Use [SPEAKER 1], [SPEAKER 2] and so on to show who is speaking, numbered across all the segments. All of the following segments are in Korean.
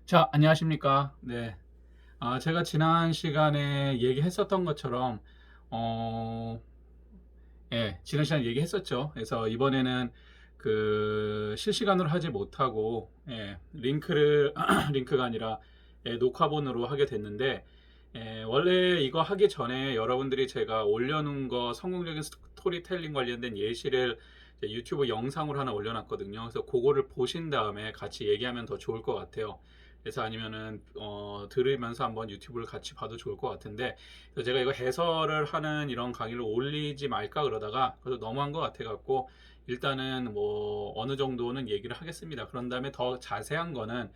[SPEAKER 1] 자, 안녕하십니까? 네. 제가 지난 시간에 얘기했었던 것처럼, 어, 예, 지난 시간에 얘기했었죠. 그래서 이번에는 그 실시간으로 하지 못하고, 예, 링크가 아니라, 예, 녹화본으로 하게 됐는데, 예, 원래 이거 하기 전에 여러분들이 제가 올려놓은 거 성공적인 스토리텔링 관련된 예시를 이제 유튜브 영상으로 하나 올려놨거든요. 그래서 그거를 보신 다음에 같이 얘기하면 더 좋을 것 같아요. 그래서 아니면은 들으면서 한번 유튜브를 같이 봐도 좋을 것 같은데, 그래서 제가 이거 해설을 하는 이런 강의를 올리지 말까 그러다가 그래도 너무한 것 같아 갖고 일단은 뭐 어느 정도는 얘기를 하겠습니다. 그런 다음에 더 자세한 거는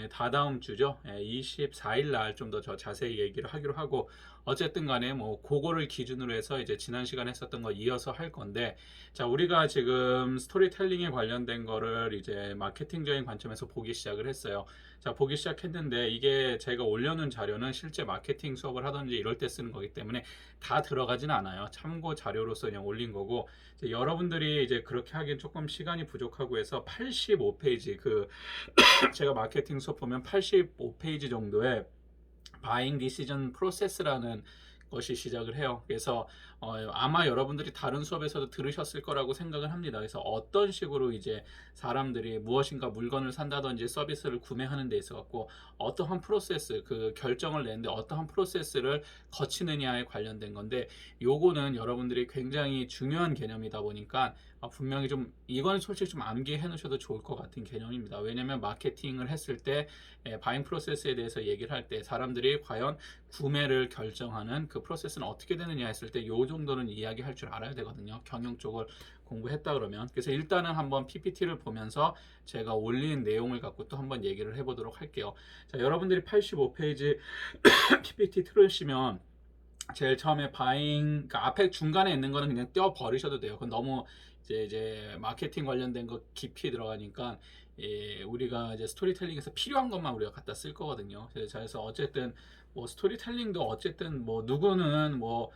[SPEAKER 1] 다다음 주죠. 24일 날 좀 더 자세히 얘기를 하기로 하고, 어쨌든 간에 뭐 그거를 기준으로 해서 이제 지난 시간에 했었던 거 이어서 할 건데, 자, 우리가 지금 스토리텔링에 관련된 거를 이제 마케팅적인 관점에서 보기 시작을 했어요. 자, 보기 시작했는데 이게 제가 올려놓은 자료는 실제 마케팅 수업을 하든지 이럴 때 쓰는 거기 때문에 다 들어가진 않아요. 참고 자료로서 그냥 올린 거고, 이제 여러분들이 이제 그렇게 하기엔 조금 시간이 부족하고 해서 85페이지 제가 마케팅 수업 보면 85페이지 정도의 바잉 디시전 프로세스라는 것이 시작을 해요. 그래서 아마 여러분들이 다른 수업에서도 들으셨을 거라고 생각을 합니다. 그래서 어떤 식으로 이제 사람들이 무엇인가 물건을 산다든지 서비스를 구매하는 데 있어 갖고 어떠한 프로세스, 그 결정을 내는데 어떠한 프로세스를 거치느냐에 관련된 건데, 요거는 여러분들이 굉장히 중요한 개념이다 보니까 분명히 좀 이건 솔직히 좀 암기해 놓으셔도 좋을 것 같은 개념입니다. 왜냐면 마케팅을 했을 때 바잉 프로세스에 대해서 얘기를 할 때 사람들이 과연 구매를 결정하는 그 프로세스는 어떻게 되느냐 했을 때 요 정도는 이야기할 줄 알아야 되거든요. 경영 쪽을 공부했다 그러면. 그래서 일단은 한번 PPT를 보면서 제가 올린 내용을 갖고 또 한번 얘기를 해보도록 할게요. 자, 여러분들이 85페이지 PPT 틀으시면 제일 처음에 바잉, 그러니까 앞에 중간에 있는 거는 그냥 떼어 버리셔도 돼요. 그건 너무 이제 마케팅 관련된 거 깊이 들어가니까 우리가 이제 스토리텔링에서 필요한 것만 우리가 갖다 쓸 거거든요. 그래서 어쨌든 뭐 스토리텔링도 어쨌든 뭐 누구는 뭐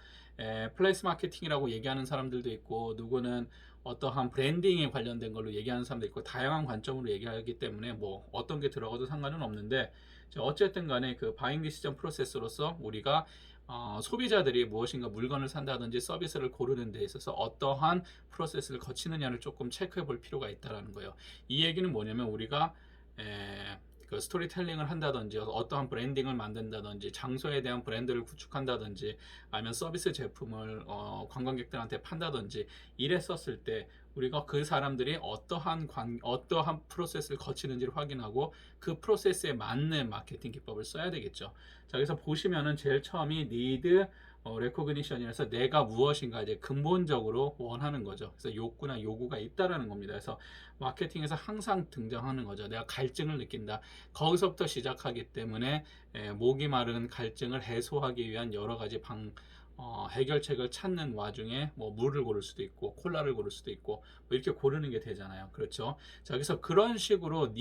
[SPEAKER 1] 플레이스 마케팅이라고 얘기하는 사람들도 있고, 누구는 어떠한 브랜딩에 관련된 걸로 얘기하는 사람도 있고, 다양한 관점으로 얘기하기 때문에 뭐 어떤 게 들어가도 상관은 없는데, 어쨌든 간에 그 바잉 디시전 프로세스로서 우리가 소비자들이 무엇인가 물건을 산다든지 서비스를 고르는 데 있어서 어떠한 프로세스를 거치느냐를 조금 체크해 볼 필요가 있다는 거예요. 이 얘기는 뭐냐면 우리가 그 스토리텔링을 한다든지 어떠한 브랜딩을 만든다든지 장소에 대한 브랜드를 구축한다든지 아니면 서비스 제품을 관광객들한테 판다든지 이랬었을 때 우리가 그 사람들이 어떠한 프로세스를 거치는지를 확인하고 그 프로세스에 맞는 마케팅 기법을 써야 되겠죠. 자, 그래서 보시면은 제일 처음이 need recognition이라서 내가 무엇인가 이제 근본적으로 원하는 거죠. 그래서 욕구나 요구가 있다라는 겁니다. 그래서 마케팅에서 항상 등장하는 거죠. 내가 갈증을 느낀다. 거기서부터 시작하기 때문에 목이 마른 갈증을 해소하기 위한 여러 가지 해결책을 찾는 와중에 뭐 물을 고를 수도 있고 콜라를 고를 수도 있고 뭐 이렇게 고르는 게 되잖아요. 그렇죠? 자, 그래서 그런 식으로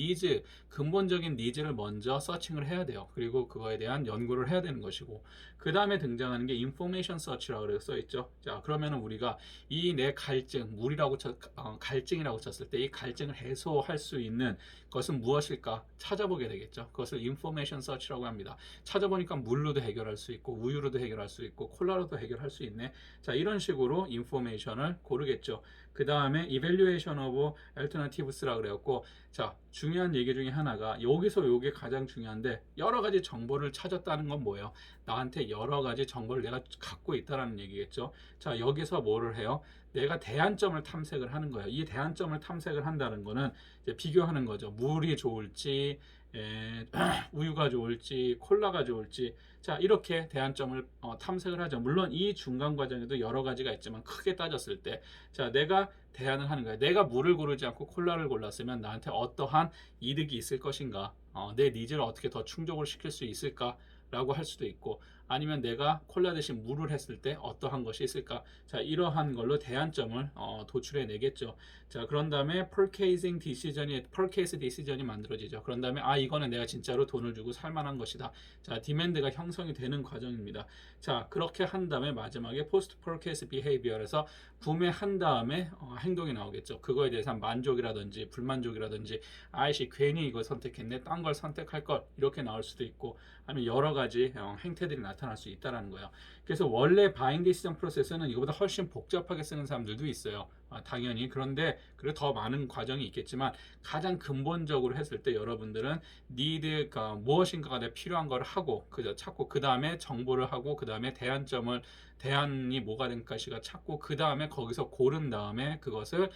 [SPEAKER 1] 근본적인 니즈를 먼저 서칭을 해야 돼요. 그리고 그거에 대한 연구를 해야 되는 것이고, 그 다음에 등장하는 게 인포메이션 서치라고 써 있죠. 자, 그러면은 우리가 이 내 갈증이라고 쳤을 때 이 갈증을 해소할 수 있는 것은 무엇일까 찾아보게 되겠죠. 그것을 인포메이션 서치라고 합니다. 찾아보니까 물로도 해결할 수 있고 우유로도 해결할 수 있고 콜라로도 해결할 수 있네. 자, 이런 식으로 인포메이션을 고르겠죠. 그 다음에 evaluation of alternatives라 그래갖고, 자, 중요한 얘기 중에 하나가 여기서 요게 가장 중요한데, 여러 가지 정보를 찾았다는 건 뭐예요? 나한테 여러 가지 정보를 내가 갖고 있다라는 얘기겠죠. 자, 여기서 뭐를 해요? 내가 대안점을 탐색을 하는 거예요. 이 대안점을 탐색을 한다는 거는 이제 비교하는 거죠. 물이 좋을지 우유가 좋을지 콜라가 좋을지. 자, 이렇게 대안점을 탐색을 하죠. 물론 이 중간 과정에도 여러 가지가 있지만 크게 따졌을 때, 자, 내가 대안을 하는 거야. 내가 물을 고르지 않고 콜라를 골랐으면 나한테 어떠한 이득이 있을 것인가, 내 니즈를 어떻게 더 충족을 시킬 수 있을까 라고 할 수도 있고, 아니면 내가 콜라 대신 물을 했을 때 어떠한 것이 있을까? 자, 이러한 걸로 대안점을 도출해 내겠죠. 자, 그런 다음에 per case decision이 만들어지죠. 그런 다음에 이거는 내가 진짜로 돈을 주고 살 만한 것이다. 자, 디맨드가 형성이 되는 과정입니다. 자, 그렇게 한 다음에 마지막에 post purchase behavior에서 구매한 다음에 행동이 나오겠죠. 그거에 대해서 만족이라든지 불만족이라든지 아이씨 괜히 이걸 선택했네, 딴 걸 선택할 걸, 이렇게 나올 수도 있고, 아니면 여러 가지 행태들이 나타날 수 있다는 거예요. 그래서 원래 바잉 디시전 프로세스는 이거보다 훨씬 복잡하게 쓰는 사람들도 있어요. 당연히. 그런데 그리고 더 많은 과정이 있겠지만 가장 근본적으로 했을 때 여러분들은 need, 무엇인가가 내 필요한 걸 하고 그저 찾고, 그 다음에 정보를 하고, 그 다음에 대안이 뭐가 될까시가 찾고, 그 다음에 거기서 고른 다음에 그것을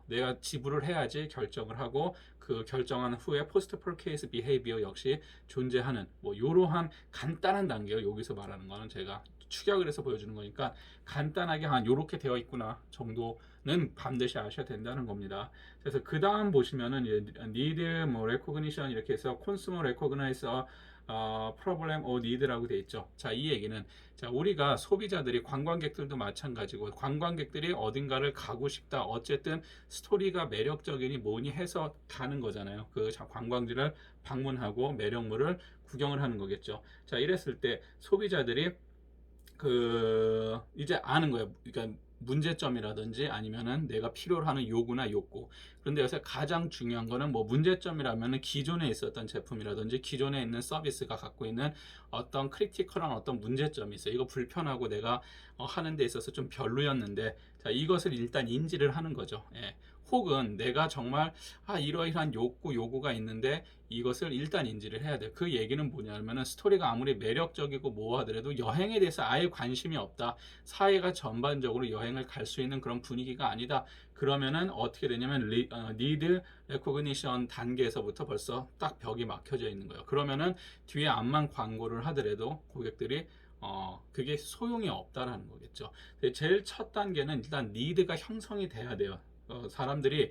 [SPEAKER 1] 내가 지불을 해야지 결정을 하고, 그 결정한 후에 포스트 퍼케이스 비헤이비어 역시 존재하는 뭐 이러한 간단한 단계요. 여기서 말하는 거는 제가 축약을 해서 보여주는 거니까 간단하게 요렇게 되어 있구나 정도는 반드시 아셔야 된다는 겁니다. 그래서 그 다음 보시면은 need, 뭐 recognition 이렇게 해서 consumer recognize problem or need라고 되어 있죠. 자, 이 얘기는, 자, 우리가 소비자들이, 관광객들도 마찬가지고, 관광객들이 어딘가를 가고 싶다, 어쨌든 스토리가 매력적이니 뭐니 해서 가는 거잖아요. 그 관광지를 방문하고 매력물을 구경을 하는 거겠죠. 자, 이랬을 때 소비자들이 이제 아는 거예요. 그러니까 문제점이라든지 아니면은 내가 필요로 하는 요구나 욕구. 그런데 여기서 가장 중요한 거는 뭐 문제점이라면은 기존에 있었던 제품이라든지 기존에 있는 서비스가 갖고 있는 어떤 크리티컬한 어떤 문제점이 있어요. 이거 불편하고 내가 하는 데 있어서 좀 별로였는데, 자, 이것을 일단 인지를 하는 거죠. 예. 혹은 내가 정말 이러이러한 요구가 있는데 이것을 일단 인지를 해야 돼요. 그 얘기는 뭐냐면은 스토리가 아무리 매력적이고 뭐하더라도 여행에 대해서 아예 관심이 없다, 사회가 전반적으로 여행을 갈 수 있는 그런 분위기가 아니다, 그러면은 어떻게 되냐면 need recognition 단계에서부터 벌써 딱 벽이 막혀져 있는 거예요. 그러면은 뒤에 암만 광고를 하더라도 고객들이 그게 소용이 없다라는 거겠죠. 제일 첫 단계는 일단 need가 형성이 돼야 돼요. 사람들이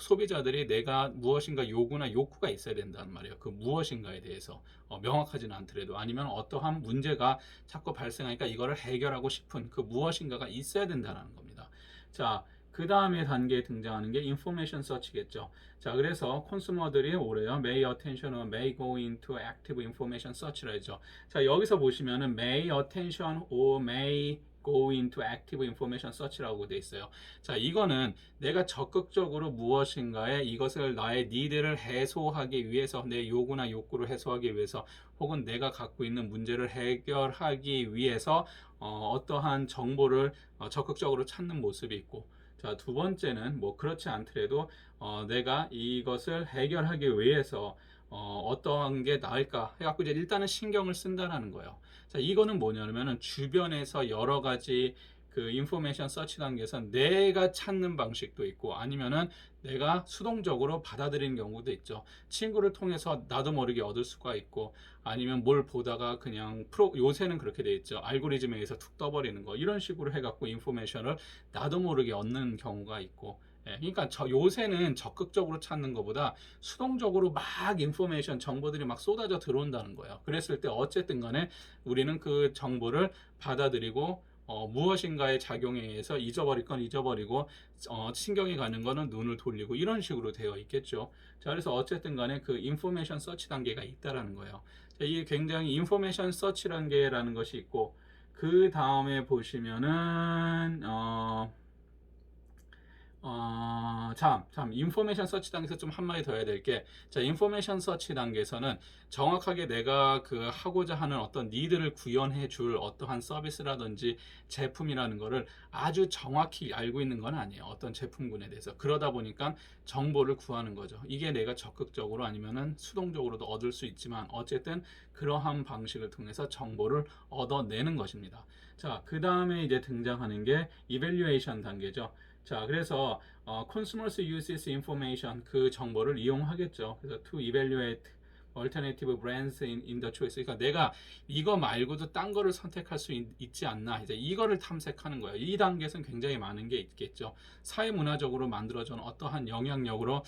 [SPEAKER 1] 소비자들이 내가 무엇인가 요구나 욕구가 있어야 된다는 말이에요. 그 무엇인가에 대해서 명확하지는 않더라도, 아니면 어떠한 문제가 자꾸 발생하니까 이거를 해결하고 싶은 그 무엇인가가 있어야 된다는 겁니다. 자, 그 다음에 단계에 등장하는 게 인포메이션 서치겠죠. 자, 그래서 콘슈머들이 오래요. May attention or may go into active information search라 했죠. 자, 여기서 보시면은 may attention or may go into active information search라고 돼 있어요. 자, 이거는 내가 적극적으로 무엇인가에 이것을 나의 니드를 해소하기 위해서, 내 요구나 욕구를 해소하기 위해서, 혹은 내가 갖고 있는 문제를 해결하기 위해서 어떠한 정보를 적극적으로 찾는 모습이 있고, 자, 두 번째는 뭐 그렇지 않더라도 내가 이것을 해결하기 위해서 어떠한 게 나을까 해갖고 이제 일단은 신경을 쓴다는 거예요. 자, 이거는 뭐냐면은 주변에서 여러 가지 그 인포메이션 서치 단계에서 내가 찾는 방식도 있고, 아니면은 내가 수동적으로 받아들이는 경우도 있죠. 친구를 통해서 나도 모르게 얻을 수가 있고, 아니면 뭘 보다가 그냥 요새는 그렇게 돼 있죠. 알고리즘에 의해서 툭 떠버리는 거, 이런 식으로 해갖고 인포메이션을 나도 모르게 얻는 경우가 있고, 그러니까 요새는 적극적으로 찾는 것보다 수동적으로 막 인포메이션 정보들이 막 쏟아져 들어온다는 거예요. 그랬을 때 어쨌든 간에 우리는 그 정보를 받아들이고 무엇인가의 작용에 의해서 잊어버릴 건 잊어버리고 신경이 가는 거는 눈을 돌리고, 이런 식으로 되어 있겠죠. 자, 그래서 어쨌든 간에 그 인포메이션 서치 단계가 있다라는 거예요. 자, 이게 굉장히 인포메이션 서치 단계라는 것이 있고, 그 다음에 보시면은 인포메이션 서치 단계에서 좀 한마디 더 해야 될 게, 자, 인포메이션 서치 단계에서는 정확하게 내가 그 하고자 하는 어떤 니드를 구현해 줄 어떠한 서비스라든지 제품이라는 거를 아주 정확히 알고 있는 건 아니에요. 어떤 제품군에 대해서. 그러다 보니까 정보를 구하는 거죠. 이게 내가 적극적으로 아니면은 수동적으로도 얻을 수 있지만, 어쨌든 그러한 방식을 통해서 정보를 얻어내는 것입니다. 자, 그 다음에 이제 등장하는 게 이밸류에이션 단계죠. 자, 그래서 consumers use this information, 그 정보를 이용하겠죠. 그래서 to evaluate alternative brands in the choice. 그러니까 내가 이거 말고도 딴 거를 선택할 수 있지 않나. 이제 이거를 탐색하는 거예요. 이 단계에서는 굉장히 많은 게 있겠죠. 사회문화적으로 만들어진 어떠한 영향력으로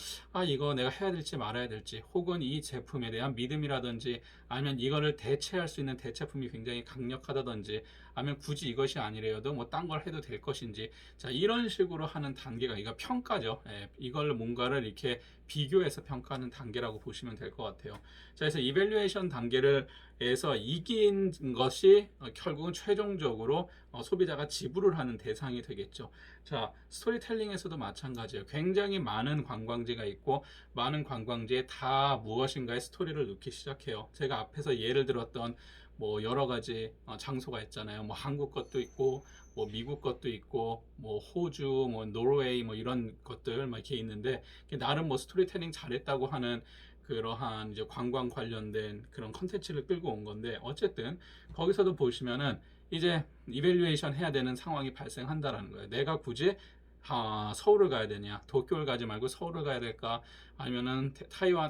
[SPEAKER 1] 이거 내가 해야 될지 말아야 될지, 혹은 이 제품에 대한 믿음이라든지, 아니면 이거를 대체할 수 있는 대체품이 굉장히 강력하다든지, 아니면 굳이 이것이 아니래도 뭐 딴 걸 해도 될 것인지. 자, 이런 식으로 하는 단계가 이거 평가죠. 이걸 뭔가를 이렇게 비교해서 평가하는 단계라고 보시면 될 것 같아요. 자, 그래서 이밸류에이션 단계를 해서 이긴 것이 결국은 최종적으로 소비자가 지불을 하는 대상이 되겠죠. 자, 스토리텔링에서도 마찬가지예요. 굉장히 많은 관광지가 있고, 많은 관광지에 다 무엇인가의 스토리를 넣기 시작해요. 제가 앞에서 예를 들었던 뭐 여러 가지 장소가 있잖아요. 뭐 한국 것도 있고, 뭐 미국 것도 있고, 뭐 호주, 뭐 노르웨이, 뭐 이런 것들 막 이렇게 있는데, 나름 뭐 스토리텔링 잘했다고 하는 그러한 이제 관광 관련된 그런 컨텐츠를 끌고 온 건데, 어쨌든 거기서도 보시면은 이제 이밸류에이션 해야 되는 상황이 발생한다라는 거예요. 내가 굳이 서울을 가야 되냐, 도쿄를 가지 말고 서울을 가야 될까, 아니면은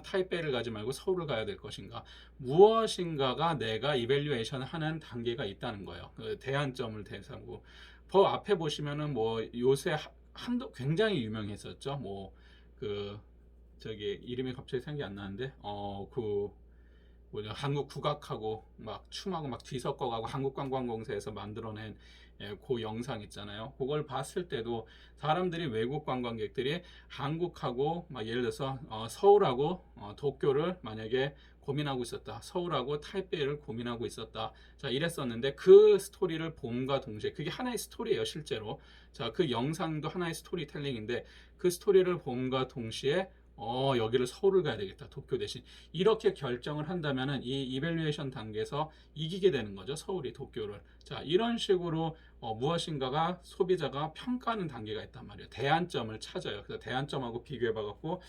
[SPEAKER 1] 타이베이를 가지 말고 서울을 가야 될 것인가, 무엇인가가 내가 이밸류에이션 하는 단계가 있다는 거예요. 그 대안점을 대상으로. 앞에 보시면은 뭐 요새 한도 굉장히 유명했었죠. 뭐 그 저기 이름이 갑자기 생각이 안 나는데 그 뭐냐, 한국 국악하고 막 춤하고 막 뒤섞어가고 한국관광공사에서 만들어낸 그 영상 있잖아요. 그걸 봤을 때도 사람들이, 외국 관광객들이 한국하고 막 예를 들어서 서울하고 도쿄를 만약에 고민하고 있었다, 서울하고 타이베이를 고민하고 있었다, 자 이랬었는데, 그 스토리를 봄과 동시에, 그게 하나의 스토리예요 실제로. 자, 그 영상도 하나의 스토리텔링인데, 그 스토리를 봄과 동시에 여기를 서울을 가야 되겠다, 도쿄 대신, 이렇게 결정을 한다면은 이 이밸류에이션 단계에서 이기게 되는 거죠, 서울이 도쿄를. 자, 이런 식으로 무엇인가가 소비자가 평가하는 단계가 있단 말이에요. 대안점을 찾아요. 그래서 대안점하고 비교해 봐 갖고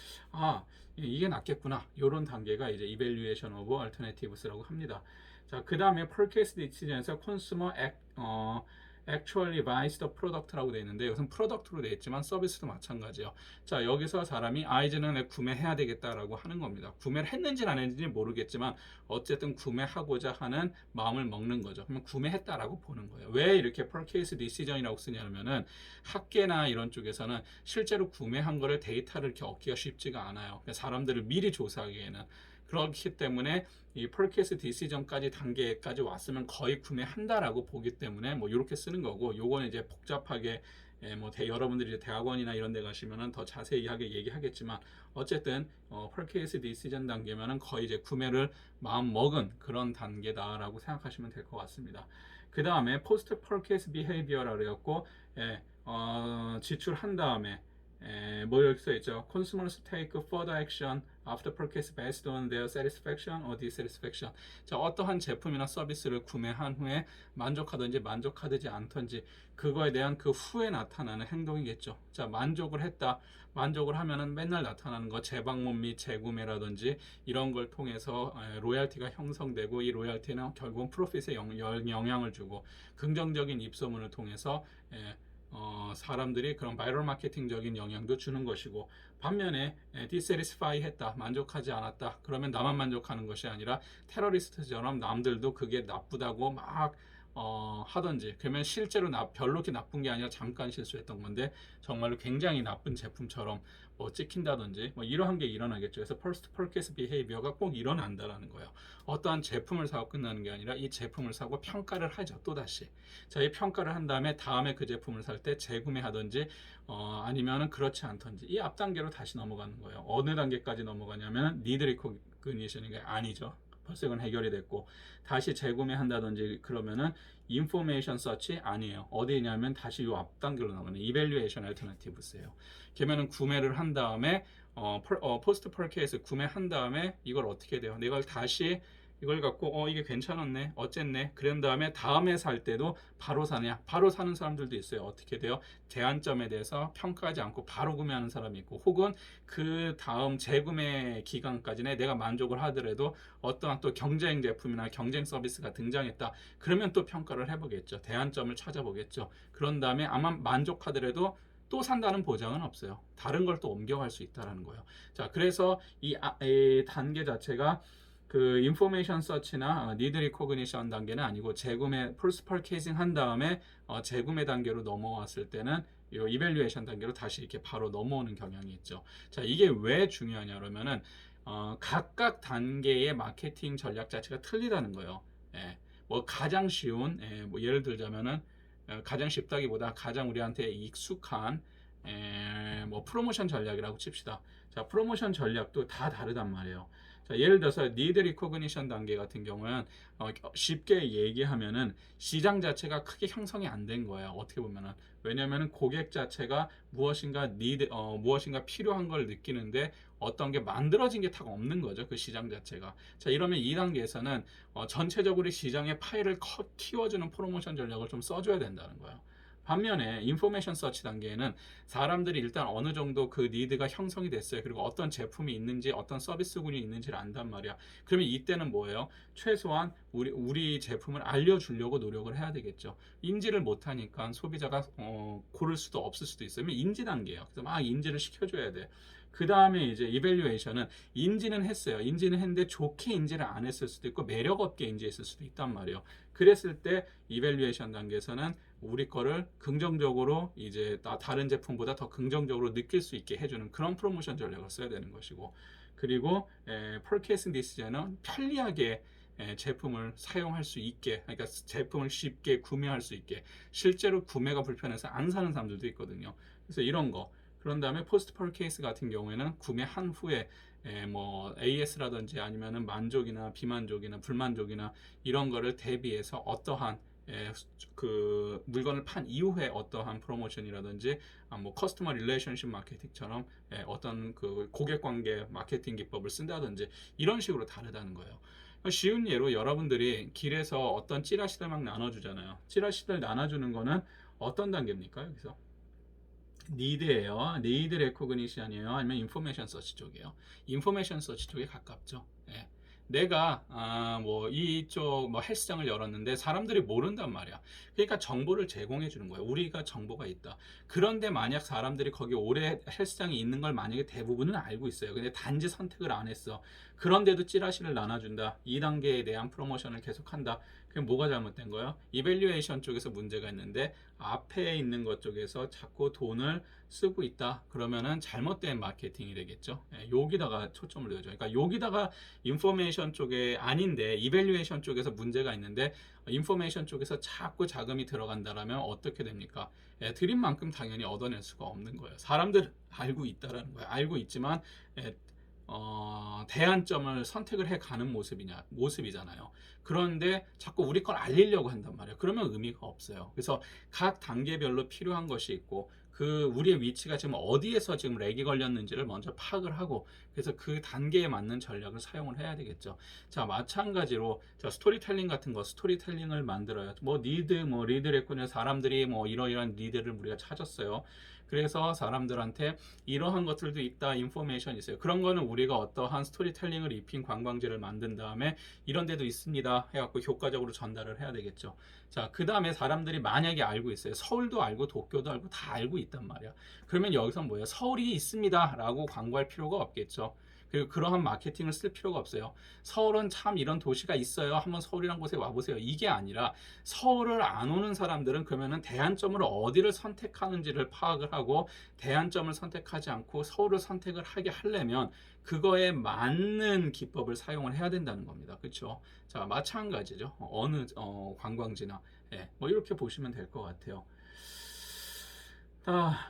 [SPEAKER 1] 이게 낫겠구나, 이런 단계가 이제 이밸류에이션 오브 얼터네티브스라고 합니다. 자, 그 다음에 purchase decision에서 consumer actually buys the product라고 되어 있는데, 이것은 프로덕트로 되어 있지만 서비스도 마찬가지예요. 자, 여기서 사람이 이제는 내가 구매해야 되겠다라고 하는 겁니다. 구매를 했는지는 안 했는지 모르겠지만 어쨌든 구매하고자 하는 마음을 먹는 거죠. 그러면 구매했다라고 보는 거예요. 왜 이렇게 purchase decision이라고 쓰냐면은, 학계나 이런 쪽에서는 실제로 구매한 거를 데이터를 이렇게 얻기가 쉽지가 않아요. 그러니까 사람들을 미리 조사하기에는. 그렇기 때문에 이 purchase decision까지 단계까지 왔으면 거의 구매한다라고 보기 때문에 뭐 이렇게 쓰는 거고, 요거는 이제 복잡하게 여러분들이 이제 대학원이나 이런 데 가시면은 더 자세히하게 얘기하겠지만, 어쨌든 purchase decision 단계면은 거의 이제 구매를 마음 먹은 그런 단계다라고 생각하시면 될 것 같습니다. 그 다음에 post purchase behavior라고 해갖고 지출한 다음에 뭐 이렇게 써 있죠. Consumers take further action after purchase based on their satisfaction or dissatisfaction. 자, 어떠한 제품이나 서비스를 구매한 후에 만족하든지 만족하지 않든지, 그거에 대한 그 후에 나타나는 행동이겠죠. 자, 만족을 했다. 만족을 하면은 맨날 나타나는 거, 재방문 및 재구매라든지 이런 걸 통해서 로열티가 형성되고, 이 로열티는 결국은 프로핏에 영향을 주고, 긍정적인 입소문을 통해서 사람들이 그런 바이럴 마케팅적인 영향도 주는 것이고, 반면에 dissatisfy 했다, 만족하지 않았다, 그러면 나만 만족하는 것이 아니라 테러리스트처럼 남들도 그게 나쁘다고 막 하든지, 그러면 실제로 별로 그렇게 나쁜 게 아니라 잠깐 실수했던 건데 정말로 굉장히 나쁜 제품처럼 뭐 찍힌다든지, 뭐 이러한 게 일어나겠죠. 그래서 first purchase behavior가 꼭 일어난다라는 거예요. 어떠한 제품을 사고 끝나는 게 아니라 이 제품을 사고 평가를 하죠, 또다시. 자, 이 평가를 한 다음에 그 제품을 살 때 재구매하든지 아니면은 그렇지 않든지, 이 앞 단계로 다시 넘어가는 거예요. 어느 단계까지 넘어가냐면 need recognition이 아니죠. 벌써 이건 해결이 됐고, 다시 재구매한다든지 그러면은 information search 아니에요. 어디냐면 다시 요 앞 단계로 나가는 evaluation alternative스예요. 그러면은 구매를 한 다음에 post purchase 구매한 다음에 이걸 어떻게 돼요? 이걸 다시 이걸 갖고 이게 괜찮았네, 어쨌네, 그런 다음에 다음에 살 때도 바로 사냐? 바로 사는 사람들도 있어요. 어떻게 돼요? 제한점에 대해서 평가하지 않고 바로 구매하는 사람이 있고, 혹은 그 다음 재구매 기간까지는 내가 만족을 하더라도 어떠한 또 경쟁 제품이나 경쟁 서비스가 등장했다, 그러면 또 평가를 해보겠죠. 대안점을 찾아보겠죠. 그런 다음에 아마 만족하더라도 또 산다는 보장은 없어요. 다른 걸 또 옮겨갈 수 있다는 거예요. 자, 그래서 이 단계 자체가 그 인포메이션 서치나 니드 리코그니션 단계는 아니고 재구매 폴스 퍼케이싱 한 다음에 재구매 단계로 넘어왔을 때는 이 이밸류에이션 단계로 다시 이렇게 바로 넘어오는 경향이 있죠. 자, 이게 왜 중요하냐 그러면은 각각 단계의 마케팅 전략 자체가 틀리다는 거예요. 예, 뭐 가장 쉬운 뭐 예를 들자면은 가장 쉽다기보다 가장 우리한테 익숙한 뭐 프로모션 전략이라고 칩시다. 자, 프로모션 전략도 다 다르단 말이에요. 자, 예를 들어서 니드 리코그니션 단계 같은 경우는 쉽게 얘기하면은 시장 자체가 크게 형성이 안 된 거예요. 어떻게 보면은 왜냐면은 고객 자체가 무엇인가 필요한 걸 느끼는데 어떤 게 만들어진 게 다 없는 거죠. 그 시장 자체가. 자, 이러면 이 단계에서는 전체적으로 시장의 파일을 키워주는 프로모션 전략을 좀 써줘야 된다는 거예요. 반면에 인포메이션 서치 단계에는 사람들이 일단 어느 정도 그 니드가 형성이 됐어요. 그리고 어떤 제품이 있는지 어떤 서비스군이 있는지를 안단 말이야. 그러면 이때는 뭐예요? 최소한 우리 제품을 알려주려고 노력을 해야 되겠죠. 인지를 못하니까 소비자가 고를 수도 없을 수도 있어요. 인지 단계예요. 그래서 막 인지를 시켜줘야 돼. 그 다음에 이제 이밸류에이션은 인지는 했어요. 인지는 했는데 좋게 인지를 안 했을 수도 있고 매력 없게 인지했을 수도 있단 말이에요. 그랬을 때 이밸류에이션 단계에서는 우리 거를 긍정적으로 이제 다른 제품보다 더 긍정적으로 느낄 수 있게 해주는 그런 프로모션 전략을 써야 되는 것이고, 그리고 퍼케이싱 디시전은 편리하게 제품을 사용할 수 있게, 그러니까 제품을 쉽게 구매할 수 있게, 실제로 구매가 불편해서 안 사는 사람들도 있거든요. 그래서 이런 거. 그런 다음에 포스트 퍼케이스 같은 경우에는 구매한 후에 뭐 AS라든지 아니면은 만족이나 비만족이나 불만족이나 이런 거를 대비해서 어떠한 그 물건을 판 이후에 어떠한 프로모션이라든지 뭐 커스터머 릴레이션십 마케팅처럼 어떤 그 고객 관계 마케팅 기법을 쓴다든지 이런 식으로 다르다는 거예요. 쉬운 예로 여러분들이 길에서 어떤 찌라시들 막 나눠주잖아요. 찌라시들 나눠주는 거는 어떤 단계입니까? 여기서 니드예요. 니드 레코그니션이에요. 아니면 인포메이션 서치 쪽이에요. 인포메이션 서치 쪽에 가깝죠. 예. 내가 뭐 이쪽 뭐 헬스장을 열었는데 사람들이 모른단 말이야. 그러니까 정보를 제공해 주는 거야. 우리가 정보가 있다. 그런데 만약 사람들이 거기 오래 헬스장이 있는 걸 만약에 대부분은 알고 있어요. 근데 단지 선택을 안 했어. 그런데도 찌라시를 나눠준다. 2단계에 대한 프로모션을 계속한다. 그럼 뭐가 잘못된 거예요? 이밸류에이션 쪽에서 문제가 있는데 앞에 있는 것 쪽에서 자꾸 돈을 쓰고 있다. 그러면은 잘못된 마케팅이 되겠죠. 여기다가 초점을 둬야죠. 그러니까 여기다가 인포메이션 쪽에 아닌데 이밸류에이션 쪽에서 문제가 있는데 인포메이션 쪽에서 자꾸 자금이 들어간다라면 어떻게 됩니까? 드린 만큼 당연히 얻어낼 수가 없는 거예요. 사람들 알고 있다라는 거예요. 알고 있지만 대안점을 선택을 해 가는 모습이잖아요. 그런데 자꾸 우리 걸 알리려고 한단 말이에요. 그러면 의미가 없어요. 그래서 각 단계별로 필요한 것이 있고 그 우리의 위치가 지금 어디에서 지금 렉이 걸렸는지를 먼저 파악을 하고 그래서 그 단계에 맞는 전략을 사용을 해야 되겠죠. 자, 마찬가지로 자, 스토리텔링 같은 거 스토리텔링을 만들어요. 뭐 리드를 했군요. 사람들이 뭐 이러이러한 리드를 우리가 찾았어요. 그래서 사람들한테 이러한 것들도 있다, 인포메이션이 있어요. 그런 거는 우리가 어떠한 스토리텔링을 입힌 관광지를 만든 다음에 이런 데도 있습니다 해갖고 효과적으로 전달을 해야 되겠죠. 자, 그 다음에 사람들이 만약에 알고 있어요. 서울도 알고 도쿄도 알고 다 알고 있단 말이야. 그러면 여기서 뭐예요? 서울이 있습니다 라고 광고할 필요가 없겠죠. 그리고 그러한 마케팅을 쓸 필요가 없어요. 서울은 참 이런 도시가 있어요. 한번 서울이란 곳에 와보세요. 이게 아니라 서울을 안 오는 사람들은 그러면은 대안점을 어디를 선택하는지를 파악을 하고 대안점을 선택하지 않고 서울을 선택을 하게 하려면 그거에 맞는 기법을 사용을 해야 된다는 겁니다. 그렇죠? 자, 마찬가지죠. 어느 관광지나 뭐 이렇게 보시면 될 것 같아요.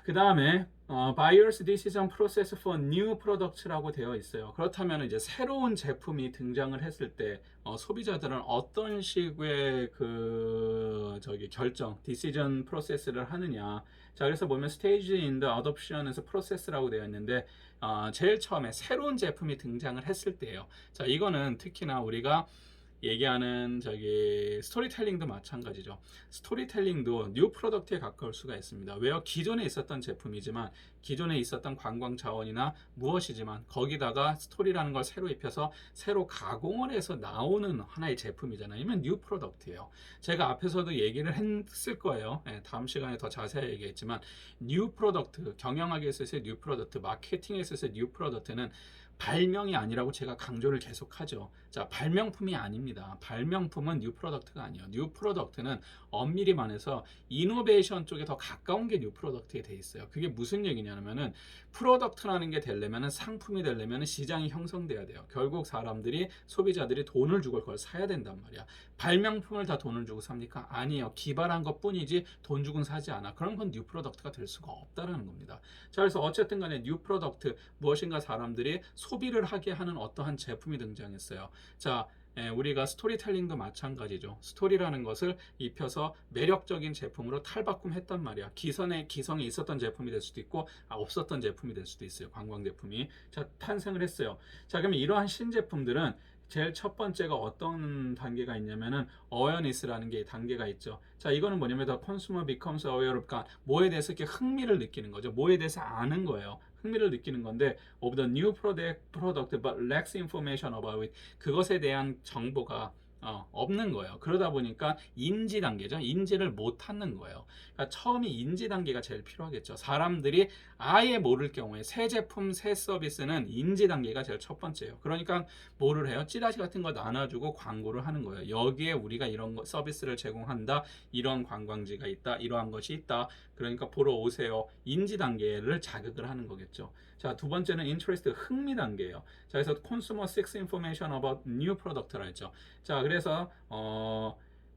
[SPEAKER 1] 그 다음에 Buyer's Decision Process for New Products라고 되어 있어요. 그렇다면 이제 새로운 제품이 등장을 했을 때 소비자들은 어떤 식의 그 결정, Decision Process를 하느냐. 자, 그래서 보면 Stage in the Adoption에서 Process라고 되어 있는데 제일 처음에 새로운 제품이 등장을 했을 때예요. 자, 이거는 특히나 우리가 얘기하는 스토리텔링도 마찬가지죠. 스토리텔링도 뉴 프로덕트에 가까울 수가 있습니다. 왜요? 기존에 있었던 제품이지만 기존에 있었던 관광 자원이나 무엇이지만 거기다가 스토리라는 걸 새로 입혀서 새로 가공을 해서 나오는 하나의 제품이잖아요. 이면 뉴 프로덕트예요. 제가 앞에서도 얘기를 했을 거예요. 다음 시간에 더 자세히 얘기했지만 뉴 프로덕트, 경영학에 있어서의 뉴 프로덕트, 마케팅에 있어서의 뉴 프로덕트는 발명이 아니라고 제가 강조를 계속하죠. 자, 발명품이 아닙니다. 발명품은 뉴 프로덕트가 아니에요. 뉴 프로덕트는 엄밀히 말해서 이노베이션 쪽에 더 가까운 게 뉴 프로덕트에 돼 있어요. 그게 무슨 얘기냐면은 프로덕트라는 게 되려면은 상품이 되려면은 시장이 형성돼야 돼요. 결국 사람들이 소비자들이 돈을 주고 그걸 사야 된단 말이야. 발명품을 다 돈을 주고 삽니까? 아니에요. 기발한 것뿐이지 돈 주고는 사지 않아. 그런 건 뉴 프로덕트가 될 수가 없다라는 겁니다. 자, 그래서 어쨌든 간에 뉴 프로덕트 무엇인가 사람들이 소비를 하게 하는 어떠한 제품이 등장했어요. 자, 우리가 스토리텔링도 마찬가지죠. 스토리라는 것을 입혀서 매력적인 제품으로 탈바꿈했단 말이야. 기성에 있었던 제품이 될 수도 있고 없었던 제품이 될 수도 있어요. 관광 제품이. 자, 탄생을 했어요. 자, 그러면 이러한 신제품들은 제일 첫 번째가 어떤 단계가 있냐면은 awareness라는 게 단계가 있죠. 자, 이거는 뭐냐면 the consumer becomes aware of, 그러니까 뭐에 대해서 이렇게 흥미를 느끼는 거죠. 뭐에 대해서 아는 거예요. 흥미를 느끼는 건데 of the new product but lacks information about it. 그것에 대한 정보가 없는 거예요. 그러다 보니까 인지 단계죠. 인지를 못 하는 거예요. 그러니까 처음이 인지 단계가 제일 필요하겠죠. 사람들이 아예 모를 경우에 새 제품, 새 서비스는 인지 단계가 제일 첫 번째예요. 그러니까 뭐를 해요? 찌라시 같은 거 나눠주고 광고를 하는 거예요. 여기에 우리가 이런 서비스를 제공한다. 이런 관광지가 있다. 이러한 것이 있다. 그러니까 보러 오세요. 인지 단계를 자극을 하는 거겠죠. 자, 두 번째는 interest, 흥미 단계예요. 자, 그래서 consumer seeks information about new product라 했죠. 자, 그래서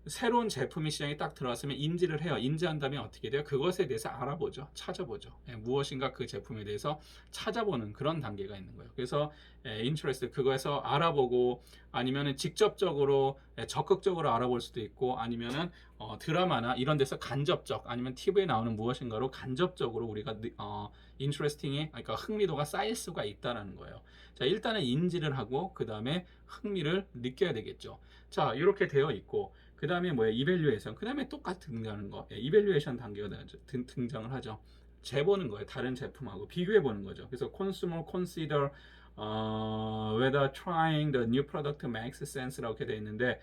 [SPEAKER 1] 새로운 제품이 시장에 딱 들어왔으면 인지를 해요. 인지한 다음에 어떻게 돼요? 그것에 대해서 알아보죠. 찾아보죠. 무엇인가 그 제품에 대해서 찾아보는 그런 단계가 있는 거예요. 그래서 interest, 그거에서 알아보고 아니면은 직접적으로 적극적으로 알아볼 수도 있고 아니면은 드라마나 이런 데서 간접적 아니면 TV에 나오는 무엇인가로 간접적으로 우리가 interesting이, 그러니까 흥미도가 쌓일 수가 있다는 거예요. 자, 일단은 인지를 하고 그 다음에 흥미를 느껴야 되겠죠. 자, 이렇게 되어 있고 그 다음에 뭐예요? 이밸류에이션. 그 다음에 똑같은 등장하는 거. 이밸류에이션 단계가 등장을 하죠. 재보는 거예요. 다른 제품하고 비교해 보는 거죠. 그래서 consumer consider whether trying the new product makes sense라고 되어 있는데,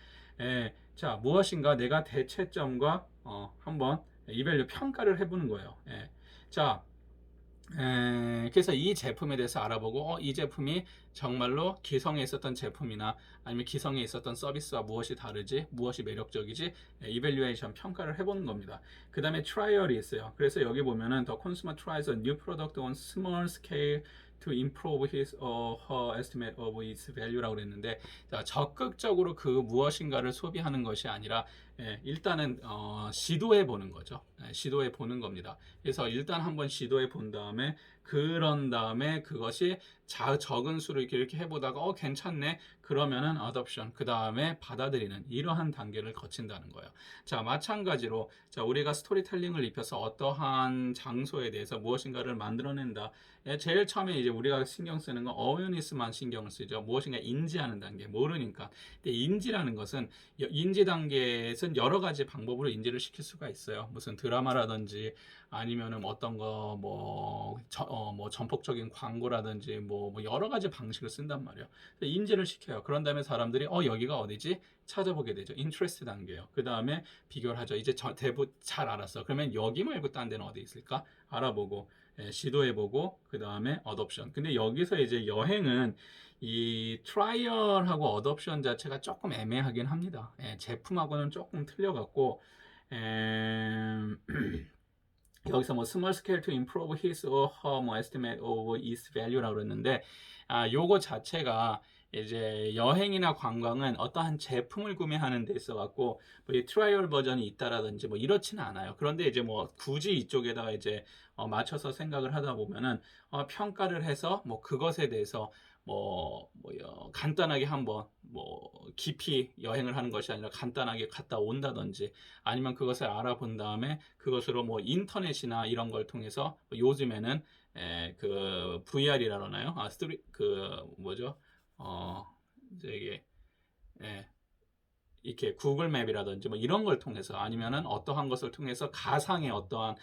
[SPEAKER 1] 자, 무엇인가 내가 대체점과 한번 이밸류 평가를 해보는 거예요. 자, 그래서 이 제품에 대해서 알아보고 이 제품이 정말로 기성에 있었던 제품이나 아니면 기성에 있었던 서비스와 무엇이 다르지, 무엇이 매력적이지, 이밸류에이션 평가를 해보는 겁니다. 그 다음에 트라이얼이 있어요. 그래서 여기 보면은 the consumer tries a new product on small scale to improve his or her estimate of its value라고 그랬는데, 자, 적극적으로 그 무엇인가를 소비하는 것이 아니라 일단은 시도해 보는 거죠. 시도해 보는 겁니다. 그래서 일단 한번 시도해 본 다음에 그런 다음에 그것이 적은 수로 이렇게 해보다가 괜찮네, 그러면은 어댑션, 그 다음에 받아들이는 이러한 단계를 거친다는 거예요. 자, 마찬가지로 자, 우리가 스토리텔링을 입혀서 어떠한 장소에 대해서 무엇인가를 만들어낸다. 제일 처음에 이제 우리가 신경 쓰는 건 어웨어니스만 신경을 쓰죠. 무엇인가 인지하는 단계, 모르니까. 근데 인지라는 것은, 인지 단계에서는 여러 가지 방법으로 인지를 시킬 수가 있어요. 무슨 드라마라든지 아니면은 어떤 거 뭐 전폭적인 광고라든지 뭐 여러 가지 방식을 쓴단 말이에요. 인지를 시켜요. 그런 다음에 사람들이 여기가 어디지? 찾아보게 되죠. 인트레스트 단계예요. 그 다음에 비교를 하죠. 이제 대부분 잘 알았어. 그러면 여기 말고 딴 데는 어디 있을까? 알아보고 시도해보고 그 다음에 어댑션. 근데 여기서 이제 여행은 이 트라이얼하고 어댑션 자체가 조금 애매하긴 합니다. 제품하고는 조금 틀려갖고 여기서 뭐 small scale to improve his or her 뭐 estimate of its value라고 그랬는데, 요거 자체가 이제 여행이나 관광은 어떠한 제품을 구매하는 데 있어 갖고 뭐 트라이얼 버전이 있다라든지 뭐 이렇지는 않아요. 그런데 이제 뭐 굳이 이쪽에다가 이제 맞춰서 생각을 하다 보면은 평가를 해서 뭐 그것에 대해서 간단하게 한번 깊이 여행을 하는 것이 아니라 간단하게 갔다 온다든지 아니면 그것을 알아본 다음에 그것으로 뭐 인터넷이나 이런 걸 통해서 요즘에는 그 VR이라 그러나요? 이제 이게 이렇게 구글 맵이라든지 뭐 이런 걸 통해서 아니면은 어떠한 것을 통해서 가상의 어떠한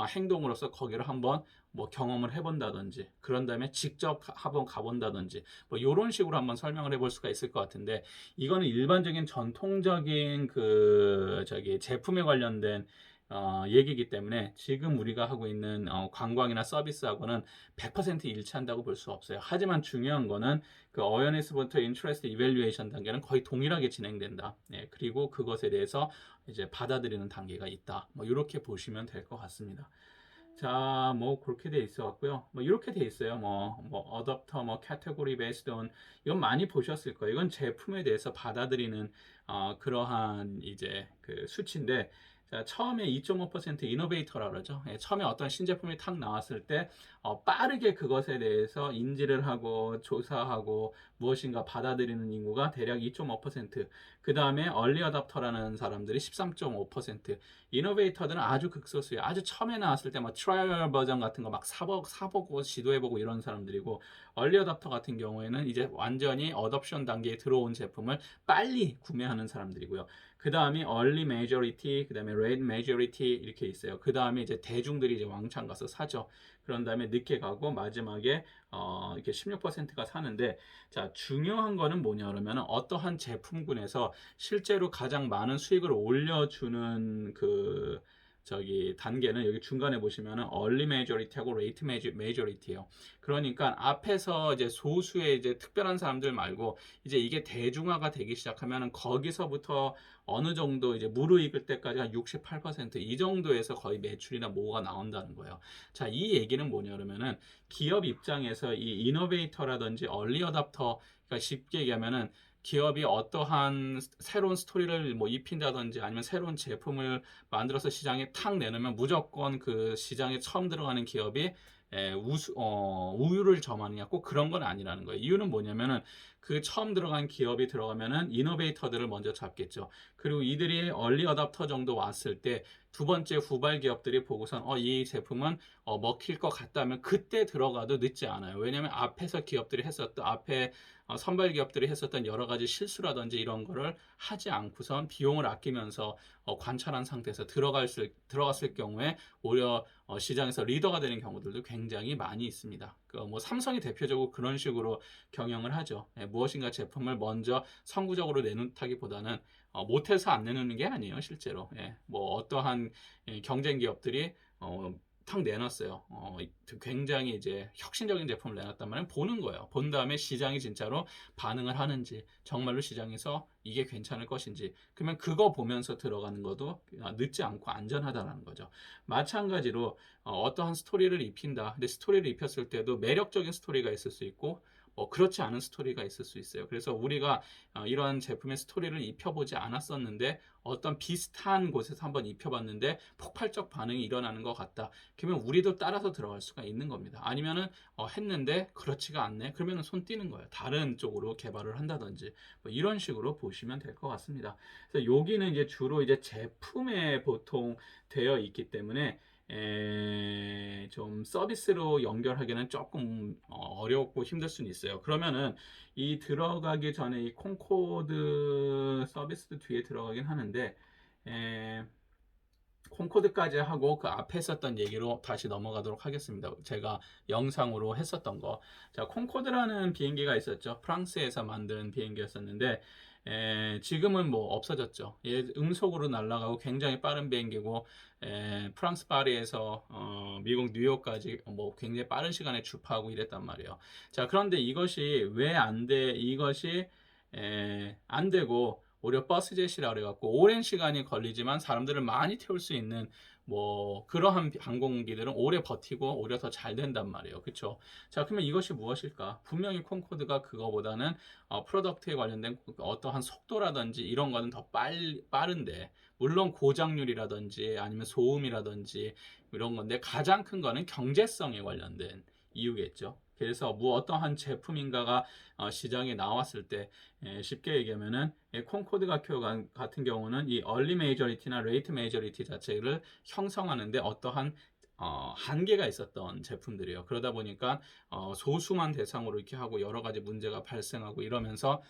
[SPEAKER 1] 행동으로서 거기를 한번 뭐 경험을 해본다든지 그런 다음에 직접 한번 가본다든지 뭐 이런 식으로 한번 설명을 해볼 수가 있을 것 같은데, 이거는 일반적인 전통적인 제품에 관련된 얘기이기 때문에 지금 우리가 하고 있는 관광이나 서비스하고는 100% 일치한다고 볼 수 없어요. 하지만 중요한 거는 그 어웨어네스부터 인트레스트 이밸류에이션 단계는 거의 동일하게 진행된다. 예, 그리고 그것에 대해서 이제 받아들이는 단계가 있다. 뭐 이렇게 보시면 될 것 같습니다. 자, 뭐 그렇게 돼 있어 갖고요. 뭐 이렇게 돼 있어요. 뭐 어댑터, 뭐 카테고리 베이스드 온 이건 많이 보셨을 거예요. 이건 제품에 대해서 받아들이는 그러한 이제 그 수치인데, 자, 처음에 2.5% 이노베이터라 그러죠. 예, 처음에 어떤 신제품이 탁 나왔을 때 빠르게 그것에 대해서 인지를 하고 조사하고 무엇인가 받아들이는 인구가 대략 2.5%, 그 다음에 얼리 어답터라는 사람들이 13.5%, 이노베이터들은 아주 극소수예요. 아주 처음에 나왔을 때 막 트라이얼 버전 같은 거 막 사보고 시도해보고 이런 사람들이고, 얼리 어답터 같은 경우에는 이제 완전히 어덥션 단계에 들어온 제품을 빨리 구매하는 사람들이고요. 그 다음에 얼리 메이저리티, 그 다음에 레이트 메이저리티 이렇게 있어요. 그 다음에 이제 대중들이 이제 왕창 가서 사죠. 그런 다음에 늦게 가고 마지막에 이렇게 16%가 사는데, 자, 중요한 거는 뭐냐 그러면 어떠한 제품군에서 실제로 가장 많은 수익을 올려주는 그 저기 단계는 여기 중간에 보시면은 얼리 메이저리티하고 레이트 메이저리티예요. 그러니까 앞에서 이제 소수의 이제 특별한 사람들 말고 이제 이게 대중화가 되기 시작하면은 거기서부터 어느 정도 이제 무르익을 때까지 한 68%이 정도에서 거의 매출이나 뭐가 나온다는 거예요. 자, 이 얘기는 뭐냐 그러면은 기업 입장에서 이 이노베이터라든지 얼리 어답터, 그러니까 쉽게 얘기하면은 기업이 어떠한 새로운 스토리를 뭐 입힌다든지 아니면 새로운 제품을 만들어서 시장에 탁 내놓으면 무조건 그 시장에 처음 들어가는 기업이 우유를 점하느냐, 꼭 그런 건 아니라는 거예요. 이유는 뭐냐면은 그 처음 들어간 기업이 들어가면은 이노베이터들을 먼저 잡겠죠. 그리고 이들이 얼리 어답터 정도 왔을 때 두 번째 후발 기업들이 보고선 이 제품은 먹힐 것 같다면 그때 들어가도 늦지 않아요. 왜냐하면 앞에서 기업들이 했었던 앞에 선발 기업들이 했었던 여러 가지 실수라든지 이런 거를 하지 않고선 비용을 아끼면서 관찰한 상태에서 들어갔을 경우에 오히려 시장에서 리더가 되는 경우들도 굉장히 많이 있습니다. 뭐 삼성이 대표적으로 그런 식으로 경영을 하죠. 예, 무엇인가 제품을 먼저 선구적으로 내놓다기보다는 못해서 안 내놓는 게 아니에요, 실제로. 예, 뭐 어떠한 경쟁 기업들이 탁 내놨어요. 굉장히 이제 혁신적인 제품을 내놨단 말은 보는 거예요. 본 다음에 시장이 진짜로 반응을 하는지, 정말로 시장에서 이게 괜찮을 것인지, 그러면 그거 보면서 들어가는 것도 늦지 않고 안전하다는 거죠. 마찬가지로 어떠한 스토리를 입힌다. 근데 스토리를 입혔을 때도 매력적인 스토리가 있을 수 있고 그렇지 않은 스토리가 있을 수 있어요. 그래서 우리가 이러한 제품의 스토리를 입혀보지 않았었는데 어떤 비슷한 곳에서 한번 입혀봤는데 폭발적 반응이 일어나는 것 같다. 그러면 우리도 따라서 들어갈 수가 있는 겁니다. 아니면은 했는데 그렇지가 않네. 그러면 손 띄는 거예요. 다른 쪽으로 개발을 한다든지 뭐 이런 식으로 보시면 될 것 같습니다. 그래서 여기는 이제 주로 이제 제품에 보통 되어 있기 때문에 좀 서비스로 연결하기는 조금 어렵고 힘들 수는 있어요. 그러면은 이 들어가기 전에 이 콩코드 서비스도 뒤에 들어가긴 하는데, 에, 콩코드까지 하고 그 앞에 했었던 얘기로 다시 넘어가도록 하겠습니다. 제가 영상으로 했었던 거. 자, 콩코드라는 비행기가 있었죠. 프랑스에서 만든 비행기였었는데, 지금은 뭐 없어졌죠. 얘 음속으로 날아가고 굉장히 빠른 비행기고, 프랑스 파리에서 미국 뉴욕까지 뭐 굉장히 빠른 시간에 주파하고 이랬단 말이에요. 자, 그런데 이것이 왜 안 돼? 이것이 안 되고 오히려 버스젯이라 그래갖고 오랜 시간이 걸리지만 사람들을 많이 태울 수 있는 뭐 그러한 항공기들은 오래 버티고 오히려 더 잘 된단 말이에요. 그렇죠? 자, 그러면 이것이 무엇일까? 분명히 콩코드가 그거보다는 프로덕트에 관련된 어떠한 속도라든지 이런 거는 더 빠른데, 물론 고장률이라든지 아니면 소음이라든지 이런 건데 가장 큰 거는 경제성에 관련된 이유겠죠. 그래서 뭐 어떠한 제품인가가 시장에 나왔을 때 쉽게 얘기하면은 콩코드 같은 경우는 이 얼리 메이저리티나 레이트 메이저리티 자체를 형성하는데 어떠한 한계가 있었던 제품들이에요. 그러다 보니까 소수만 대상으로 이렇게 하고 여러 가지 문제가 발생하고 이러면서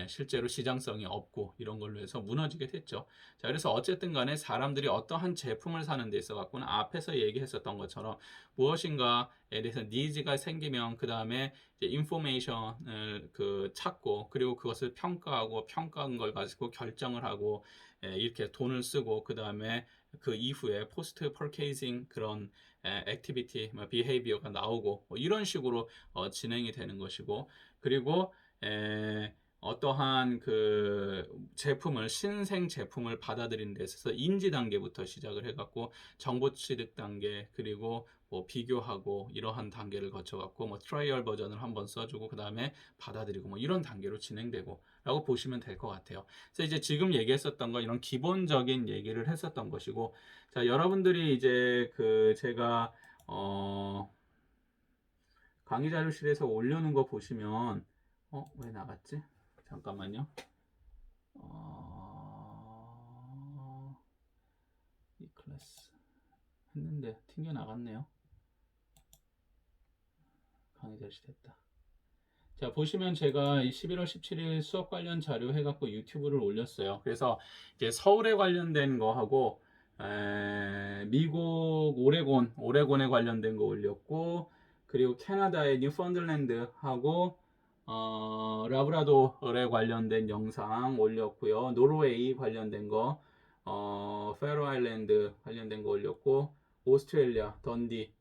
[SPEAKER 1] 실제로 시장성이 없고 이런 걸로 해서 무너지게 됐죠. 자, 그래서 어쨌든 간에 사람들이 어떠한 제품을 사는 데 있어 갖고는 앞에서 얘기했었던 것처럼 무엇인가에 대해서 니즈가 생기면 그 다음에 인포메이션을 찾고 그리고 그것을 평가하고 평가한 걸 가지고 결정을 하고 이렇게 돈을 쓰고 그 다음에 그 이후에 포스트 퍼케이징 그런 액티비티, 비헤이비어가 나오고 뭐 이런 식으로 진행이 되는 것이고, 그리고 어떠한 그 제품을 신생 제품을 받아들이는 데 있어서 인지 단계부터 시작을 해갖고 정보 취득 단계, 그리고 뭐 비교하고 이러한 단계를 거쳐갖고 뭐 트라이얼 버전을 한번 써주고 그 다음에 받아들이고 뭐 이런 단계로 진행되고 라고 보시면 될 것 같아요. 그래서 이제 지금 얘기했었던 건 이런 기본적인 얘기를 했었던 것이고, 자, 여러분들이 이제 그 제가 강의 자료실에서 올려놓은 거 보시면 왜 나갔지? 잠깐만요. 이 클래스 했는데 튕겨 나갔네요. 강의 자료실 됐다. 자, 보시면 제가 11월 17일 수업 관련 자료 해갖고 유튜브를 올렸어요. 그래서 이제 서울에 관련된 거 하고 미국 오레곤에 관련된 거 올렸고, 그리고 캐나다의 뉴펀들랜드 하고 라브라도르에 관련된 영상 올렸고요. 노르웨이 관련된 거, 페로 아일랜드 관련된 거 올렸고, 오스트레일리아 던디,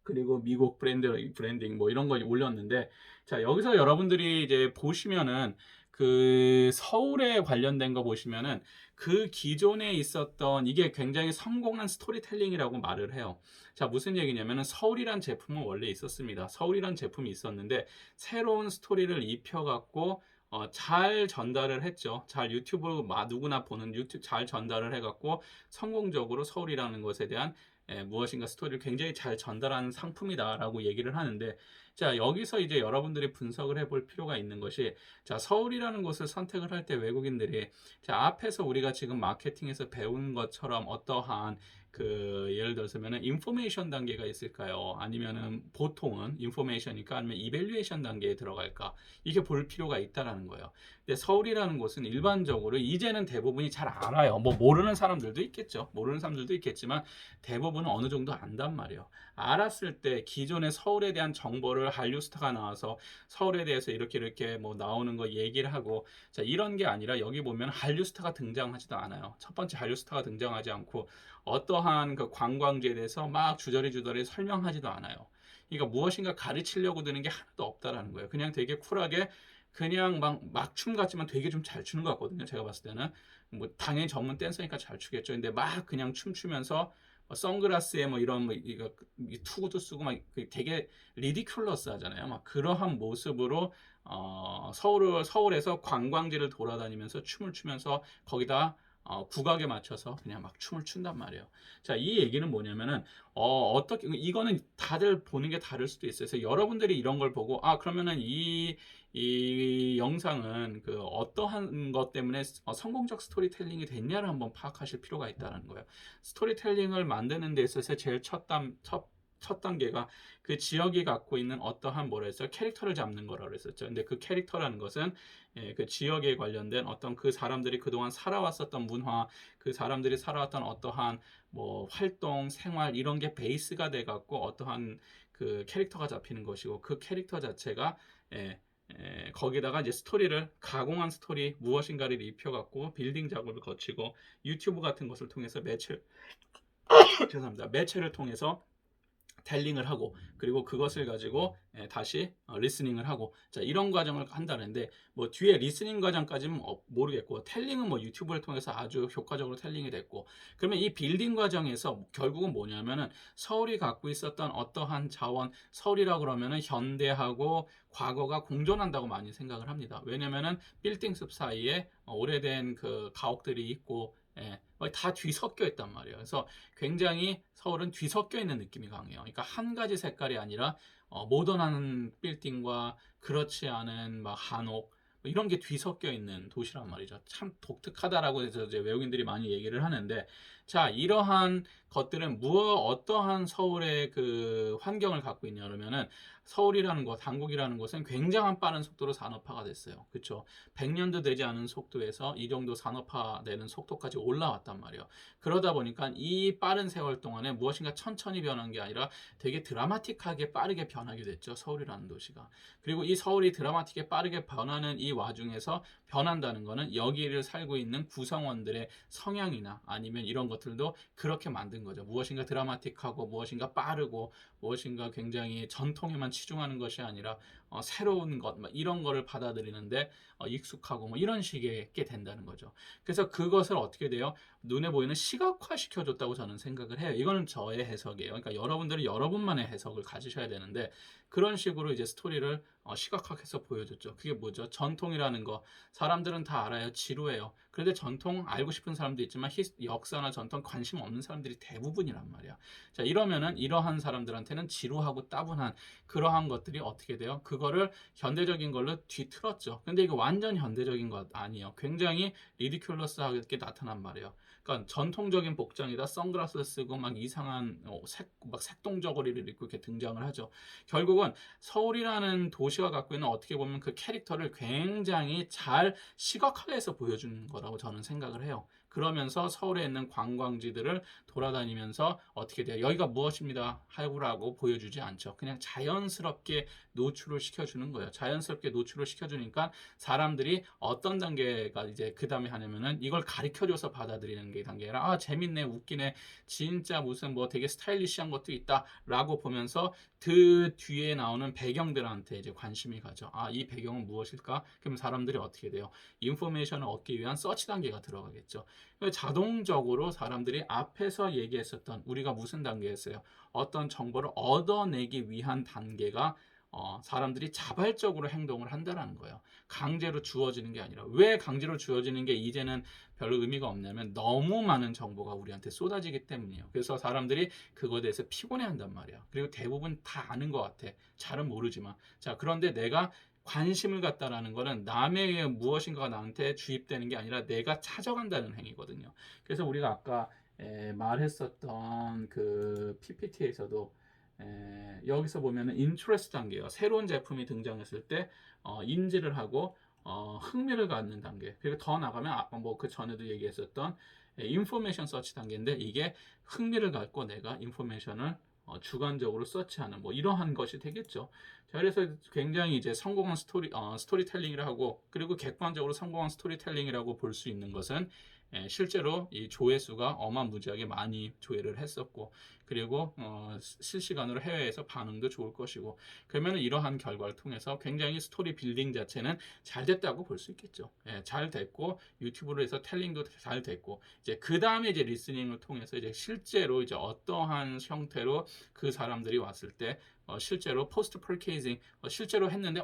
[SPEAKER 1] 그리고 미국 브랜딩 뭐 이런 거 올렸는데, 자, 여기서 여러분들이 이제 보시면은 그 서울에 관련된 거 보시면은 그 기존에 있었던 이게 굉장히 성공한 스토리텔링이라고 말을 해요. 자, 무슨 얘기냐면은 서울이란 제품은 원래 있었습니다. 서울이란 제품이 있었는데 새로운 스토리를 입혀갖고 잘 전달을 했죠. 잘 유튜브 누구나 보는 유튜브 잘 전달을 해갖고 성공적으로 서울이라는 것에 대한 무엇인가 스토리를 굉장히 잘 전달하는 상품이다라고 얘기를 하는데, 자, 여기서 이제 여러분들이 분석을 해볼 필요가 있는 것이, 자, 서울이라는 곳을 선택을 할 때 외국인들이, 자, 앞에서 우리가 지금 마케팅에서 배운 것처럼 어떠한 그 예를 들어서면은 인포메이션 단계가 있을까요? 아니면은 보통은 인포메이션이니까 아니면 이밸류에이션 단계에 들어갈까? 이게 볼 필요가 있다라는 거예요. 근데 서울이라는 곳은 일반적으로 이제는 대부분이 잘 알아요. 뭐 모르는 사람들도 있겠죠. 모르는 사람들도 있겠지만 대부분은 어느 정도 안단 말이에요. 알았을 때 기존의 서울에 대한 정보를 한류스타가 나와서 서울에 대해서 이렇게 뭐 나오는 거 얘기를 하고, 자, 이런 게 아니라 여기 보면 한류스타가 등장하지도 않아요. 첫 번째 한류스타가 등장하지 않고 어떠한 그 관광지에 대해서 막 주저리 설명하지도 않아요. 그러니까 무엇인가 가르치려고 드는 게 하나도 없다라는 거예요. 그냥 되게 쿨하게 그냥 막 춤 같지만 되게 좀 잘 추는 것 같거든요. 제가 봤을 때는 뭐 당연히 전문 댄서니까 잘 추겠죠. 근데 막 그냥 춤추면서 선글라스에 뭐 이런 뭐 이거 투구도 쓰고 막 되게 리디큘러스 하잖아요. 막 그러한 모습으로 서울에서 관광지를 돌아다니면서 춤을 추면서 거기다 국악에 맞춰서 그냥 막 춤을 춘단 말이에요. 자, 이 얘기는 뭐냐면은 어떻게 이거는 다들 보는 게 다를 수도 있어요. 그래서 여러분들이 이런 걸 보고 그러면은 이 영상은 그 어떠한 것 때문에 성공적 스토리텔링이 됐냐를 한번 파악하실 필요가 있다는 거예요. 스토리텔링을 만드는 데 있어서 제일 첫 단계가 그 지역이 갖고 있는 어떠한 뭐라 했어요? 캐릭터를 잡는 거라고 했었죠. 근데 그 캐릭터라는 것은 그 지역에 관련된 어떤 그 사람들이 그동안 살아왔었던 문화, 그 사람들이 살아왔던 어떠한 뭐 활동, 생활 이런 게 베이스가 돼 갖고 어떠한 그 캐릭터가 잡히는 것이고, 그 캐릭터 자체가 거기다가 이제 스토리를 가공한 스토리 무엇인가를 입혀갖고 빌딩 작업을 거치고 유튜브 같은 것을 통해서 죄송합니다. 매체를 통해서 텔링을 하고, 그리고 그것을 가지고 다시 리스닝을 하고, 자, 이런 과정을 한다는데 뭐 뒤에 리스닝 과정까지는 모르겠고, 텔링은 뭐 유튜브를 통해서 아주 효과적으로 텔링이 됐고, 그러면 이 빌딩 과정에서 결국은 뭐냐면은 서울이 갖고 있었던 어떠한 자원, 서울이라고 그러면은 현대하고 과거가 공존한다고 많이 생각을 합니다. 왜냐면은 빌딩 숲 사이에 오래된 그 가옥들이 있고 다 뒤섞여 있단 말이에요. 그래서 굉장히 서울은 뒤섞여 있는 느낌이 강해요. 그러니까 한 가지 색깔이 아니라 모던한 빌딩과 그렇지 않은 막 한옥 뭐 이런 게 뒤섞여 있는 도시란 말이죠. 참 독특하다라고 해서 이제 외국인들이 많이 얘기를 하는데, 자, 이러한 것들은 어떠한 서울의 그 환경을 갖고 있냐 그러면은 서울이라는 곳, 한국이라는 곳은 굉장한 빠른 속도로 산업화가 됐어요. 그쵸? 100년도 되지 않은 속도에서 이 정도 산업화되는 속도까지 올라왔단 말이에요. 그러다 보니까 이 빠른 세월 동안에 무엇인가 천천히 변한 게 아니라 되게 드라마틱하게 빠르게 변하게 됐죠. 서울이라는 도시가. 그리고 이 서울이 드라마틱하게 빠르게 변하는 이 와중에서 변한다는 거는 여기를 살고 있는 구성원들의 성향이나 아니면 이런 것들도 그렇게 만든 거죠. 무엇인가 드라마틱하고 무엇인가 빠르고 무엇인가 굉장히 전통에만 치중하는 것이 아니라 새로운 것 이런 거를 받아들이는데 익숙하고 뭐 이런 식의 게 된다는 거죠. 그래서 그것을 어떻게 돼요? 눈에 보이는 시각화 시켜줬다고 저는 생각을 해요. 이거는 저의 해석이에요. 그러니까 여러분들은 여러분만의 해석을 가지셔야 되는데 그런 식으로 이제 스토리를 시각화해서 보여줬죠. 그게 뭐죠? 전통이라는 거 사람들은 다 알아요. 지루해요. 그런데 전통 알고 싶은 사람도 있지만 역사나 전통 관심 없는 사람들이 대부분이란 말이야. 자, 이러면은 이러한 사람들한테는 지루하고 따분한 그러한 것들이 어떻게 돼요? 그거를 현대적인 걸로 뒤틀었죠. 근데 이거 완전 현대적인 것 아니에요. 굉장히 리디큘러스하게 나타난 말이에요. 그러니까 전통적인 복장이다. 선글라스 쓰고 막 이상한 막 색동저고리를 입고 이렇게 등장을 하죠. 결국은 서울이라는 도시가 갖고 있는 어떻게 보면 그 캐릭터를 굉장히 잘 시각화해서 보여주는 거라고 저는 생각을 해요. 그러면서 서울에 있는 관광지들을 돌아다니면서 어떻게 돼요? 여기가 무엇입니다 하고라고 보여주지 않죠. 그냥 자연스럽게 노출을 시켜주는 거예요. 자연스럽게 노출을 시켜주니까 사람들이 어떤 단계가 이제 그 다음에 하냐면은 이걸 가르쳐줘서 받아들이는 게 단계라 아 재밌네 웃기네 진짜 무슨 뭐 되게 스타일리시한 것도 있다라고 보면서 그 뒤에 나오는 배경들한테 이제 관심이 가죠. 아, 이 배경은 무엇일까? 그러면 사람들이 어떻게 돼요? 인포메이션을 얻기 위한 서치 단계가 들어가겠죠. 자동적으로 사람들이 앞에서 얘기했었던 우리가 무슨 단계였어요? 어떤 정보를 얻어내기 위한 단계가 사람들이 자발적으로 행동을 한다라는 거예요. 강제로 주어지는 게 아니라 왜 강제로 주어지는 게 이제는 별로 의미가 없냐면 너무 많은 정보가 우리한테 쏟아지기 때문이에요. 그래서 사람들이 그거에 대해서 피곤해한단 말이야. 그리고 대부분 다 아는 것 같아. 잘은 모르지만. 자, 그런데 내가 관심을 갖다라는 거는 남에 의해 무엇인가가 나한테 주입되는 게 아니라 내가 찾아간다는 행위거든요. 그래서 우리가 아까 말했었던 그 PPT에서도 여기서 보면은 인트레스트 단계예요. 새로운 제품이 등장했을 때 인지를 하고 흥미를 갖는 단계. 그리고 더 나가면 뭐 그 전에도 얘기했었던 인포메이션 서치 단계인데 이게 흥미를 갖고 내가 인포메이션을 주관적으로 서치하는 뭐 이러한 것이 되겠죠. 자, 그래서 굉장히 이제 성공한 스토리텔링이라 하고 그리고 객관적으로 성공한 스토리텔링이라고 볼 수 있는 것은 실제로 이 조회수가 어마무지하게 많이 조회를 했었고 그리고 실시간으로 해외에서 반응도 좋을 것이고 그러면 이러한 결과를 통해서 굉장히 스토리 빌딩 자체는 잘 됐다고 볼 수 있겠죠. 잘 됐고 유튜브로 해서 텔링도 잘 됐고 이제 그 다음에 이제 리스닝을 통해서 이제 실제로 이제 어떠한 형태로 그 사람들이 왔을 때 실제로 포스트 퍼케이징 실제로 했는데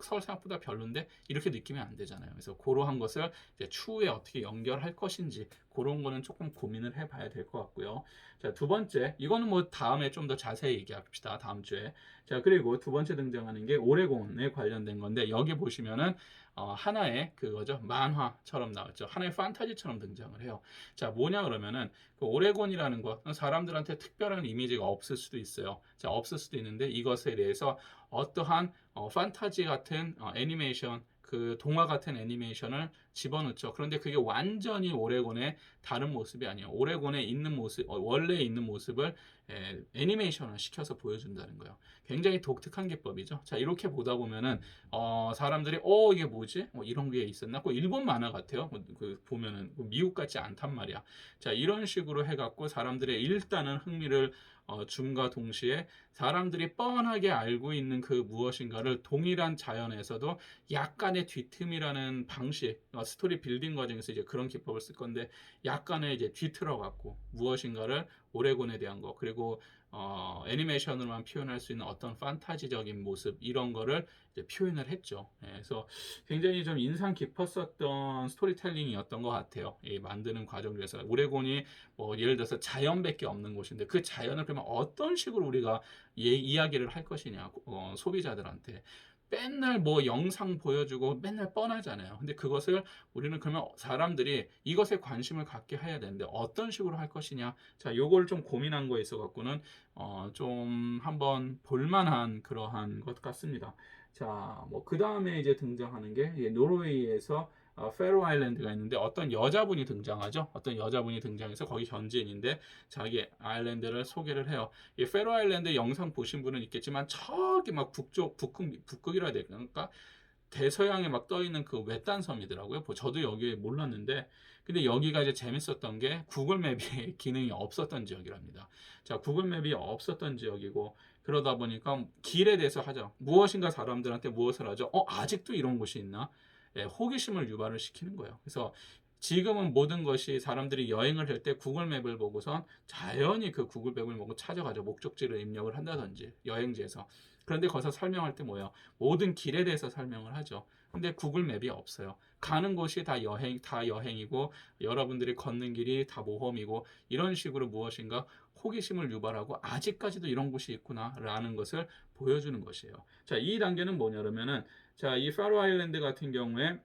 [SPEAKER 1] 서울 생각보다 별론데 이렇게 느끼면 안 되잖아요. 그래서 그러한 것을 이제 추후에 어떻게 연결할 것인지 그런 거는 조금 고민을 해봐야 될 것 같고요. 자, 두 번째 이거는 뭐 다음에 좀 더 자세히 얘기합시다. 다음 주에. 자, 그리고 두 번째 등장하는 게 오레곤에 관련된 건데 여기 보시면은 하나의 그거죠 만화처럼 나왔죠. 하나의 판타지처럼 등장을 해요. 자, 뭐냐 그러면은 그 오레곤이라는 것 사람들한테 특별한 이미지가 없을 수도 있어요. 자, 없을 수도 있는데 이것에 대해서 어떠한 판타지 같은 애니메이션 그 동화 같은 애니메이션을 집어넣죠. 그런데 그게 완전히 오레곤의 다른 모습이 아니에요. 오레곤에 있는 모습, 원래 있는 모습을 애니메이션을 시켜서 보여준다는 거예요. 굉장히 독특한 기법이죠. 자, 이렇게 보다 보면은 사람들이 이게 뭐지? 이런 게 있었나? 그 일본 만화 같아요. 그 보면은 미국 같지 않단 말이야. 자, 이런 식으로 해갖고 사람들의 일단은 흥미를 줌과 동시에 사람들이 뻔하게 알고 있는 그 무엇인가를 동일한 자연에서도 약간의 뒤틈이라는 방식, 스토리 빌딩 과정에서 이제 그런 기법을 쓸 건데 약간의 이제 뒤틀어 갖고 무엇인가를 오레곤에 대한 거 그리고 애니메이션으로만 표현할 수 있는 어떤 판타지적인 모습 이런 거를 이제 표현을 했죠. 그래서 굉장히 좀 인상 깊었었던 스토리텔링이었던 것 같아요. 이 만드는 과정 중에서 오레곤이 뭐 예를 들어서 자연밖에 없는 곳인데 그 자연을 그러면 어떤 식으로 우리가 이야기를 할 것이냐 소비자들한테 맨날 뭐 영상 보여주고 맨날 뻔하잖아요. 근데 그것을 우리는 그러면 사람들이 이것에 관심을 갖게 해야 되는데 어떤 식으로 할 것이냐. 자, 요걸 좀 고민한 거에 있어 갖고는 좀 한번 볼만한 그러한 것 같습니다. 자, 뭐 그다음에 이제 등장하는 게 노르웨이에서 페로 아일랜드가 있는데 어떤 여자분이 등장하죠. 어떤 여자분이 등장해서 거기 현지인인데 자기 아일랜드를 소개를 해요. 이 페로 아일랜드 영상 보신 분은 있겠지만 저기 막 북쪽 북극이라 해야 될까? 대서양에 막 떠 있는 그 외딴 섬이더라고요. 저도 여기 몰랐는데 근데 여기가 이제 재밌었던 게 구글 맵이 기능이 없었던 지역이랍니다. 자, 구글 맵이 없었던 지역이고 그러다 보니까 길에 대해서 하죠. 무엇인가 사람들한테 무엇을 하죠? 아직도 이런 곳이 있나? 예, 호기심을 유발을 시키는 거예요. 그래서 지금은 모든 것이 사람들이 여행을 할 때 구글 맵을 보고선 자연히 그 구글 맵을 보고 찾아가죠. 목적지를 입력을 한다든지 여행지에서. 그런데 거기서 설명할 때 뭐예요? 모든 길에 대해서 설명을 하죠. 근데 구글 맵이 없어요. 가는 곳이 다 여행이고 여러분들이 걷는 길이 다 모험이고 이런 식으로 무엇인가 호기심을 유발하고 아직까지도 이런 곳이 있구나라는 것을 보여주는 것이에요. 자, 이 단계는 뭐냐면은 자, 이 파로 아일랜드 같은 경우에